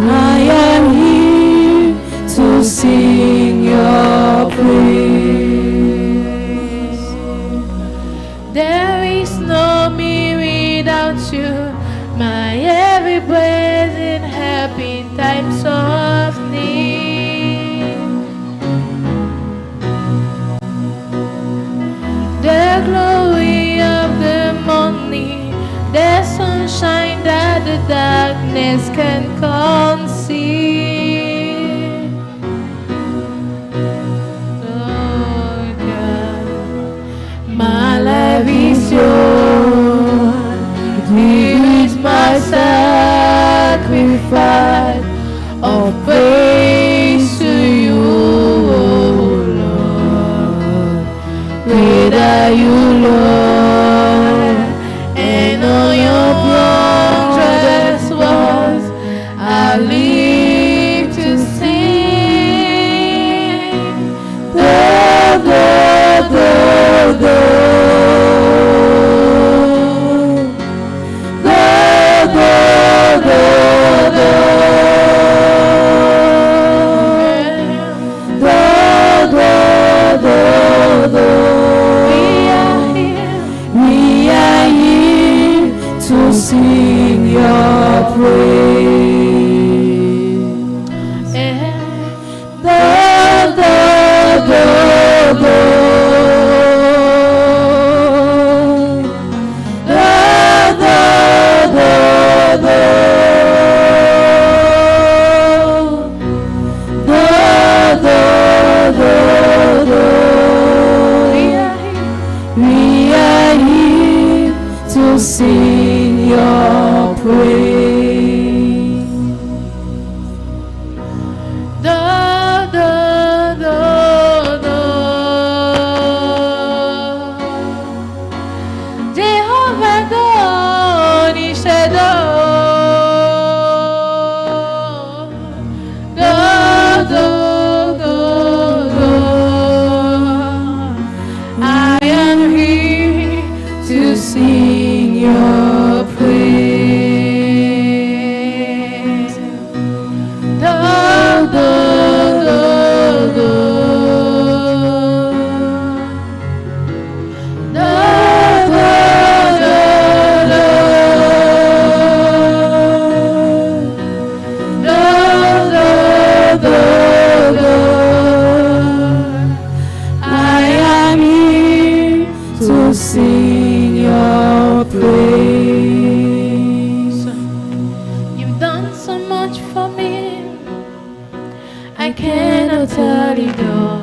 I am here to sing your praise. There is no me without you, my every breath in happy times of need. The glory of the morning, the sunshine that the darkness can conceal. Oh God, my life is yours. Here is my sacrifice of praise to you, oh Lord. Great are you, Lord, and all your wondrous works I live to sing. We are here to sing your praise. We are here to sing your praise. Jehovah God is I am here to sing your praise. I am here to sing your praise. You've done so much for me, I cannot tell it all.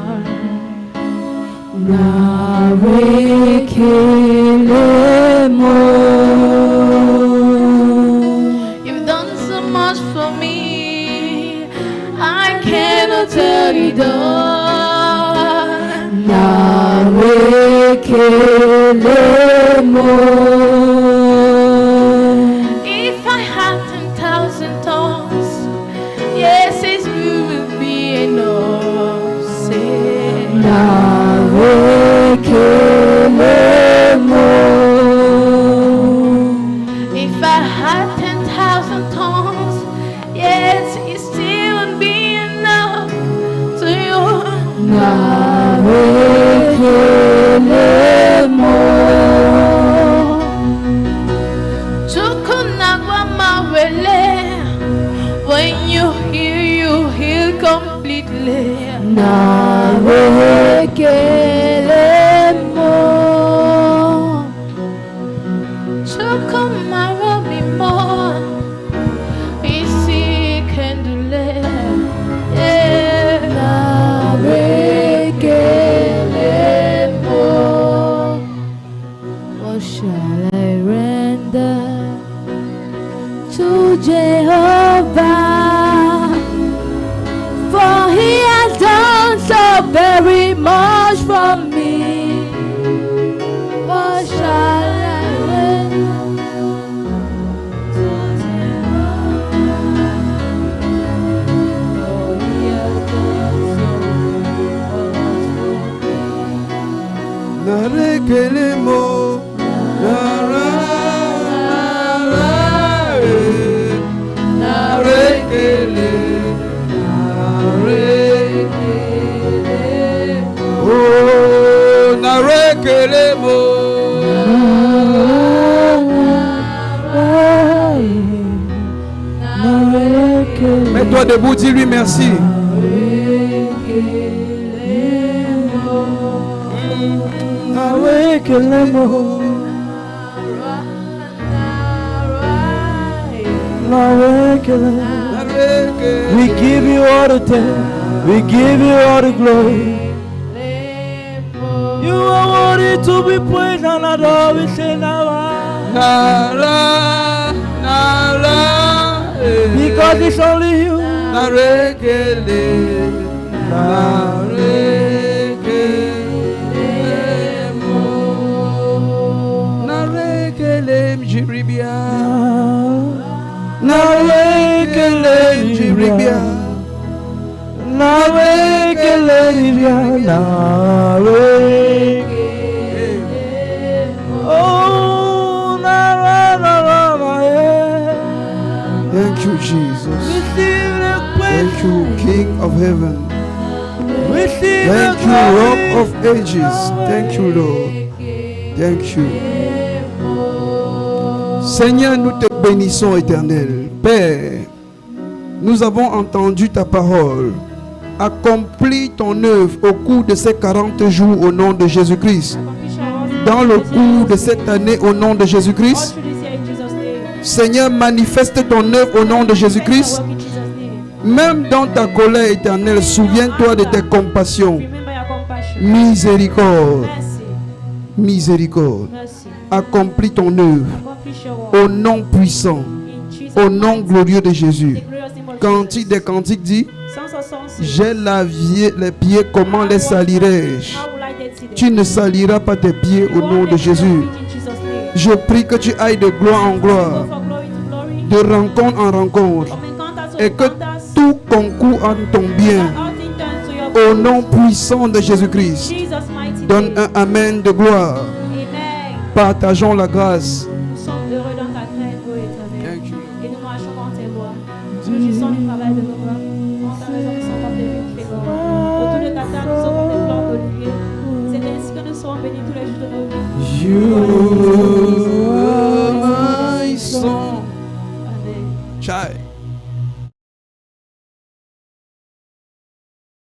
You've done so much for me, I cannot tell you though. If I had 10,000 tongues, yes, it will be enough. Say, if I had 10,000 tongues, yes, it still wouldn't be enough to you. When you heal completely. What shall I render to Jehovah? For he has done so very much for me. What shall I render to Jehovah? For he has done so very much for me. Mets-toi debout, dis-lui merci. We give you all the time, we give you all the glory. You are worthy to be praised and adored. We say because it's only you. Thank you, Jesus. Thank you, King of Heaven. Thank you, Rock of Ages. Thank you, Lord. Thank you. Seigneur, nous te bénissons, Éternel. Père, nous avons entendu ta parole. Accomplis ton œuvre au cours de ces 40 jours au nom de Jésus-Christ. Dans le cours de cette année au nom de Jésus-Christ. Seigneur, manifeste ton œuvre au nom de Jésus-Christ. Même dans ta colère éternelle, souviens-toi de tes compassions. Miséricorde. Miséricorde. Accomplis ton œuvre au nom puissant, au nom glorieux de Jésus. Cantique des cantiques dit: j'ai lavé les pieds, comment les salirais-je? Tu ne saliras pas tes pieds au nom de Jésus. Je prie que tu ailles de gloire en gloire, de rencontre en rencontre, et que tout concourt en ton bien. Au nom puissant de Jésus-Christ, donne un amen de gloire. Partageons la grâce. Nous sommes heureux dans ta crainte, ô Éternel. Et nous marchons dans tes lois. Nous jouissons du travail de nos mains. En ta raison, nous sommes comme des vignes fécondes. Autour de ta table, nous sommes comme des plantes d'olivier. C'est ainsi que nous serons bénis tous les jours de nos vies. You are my song. Amen. Child.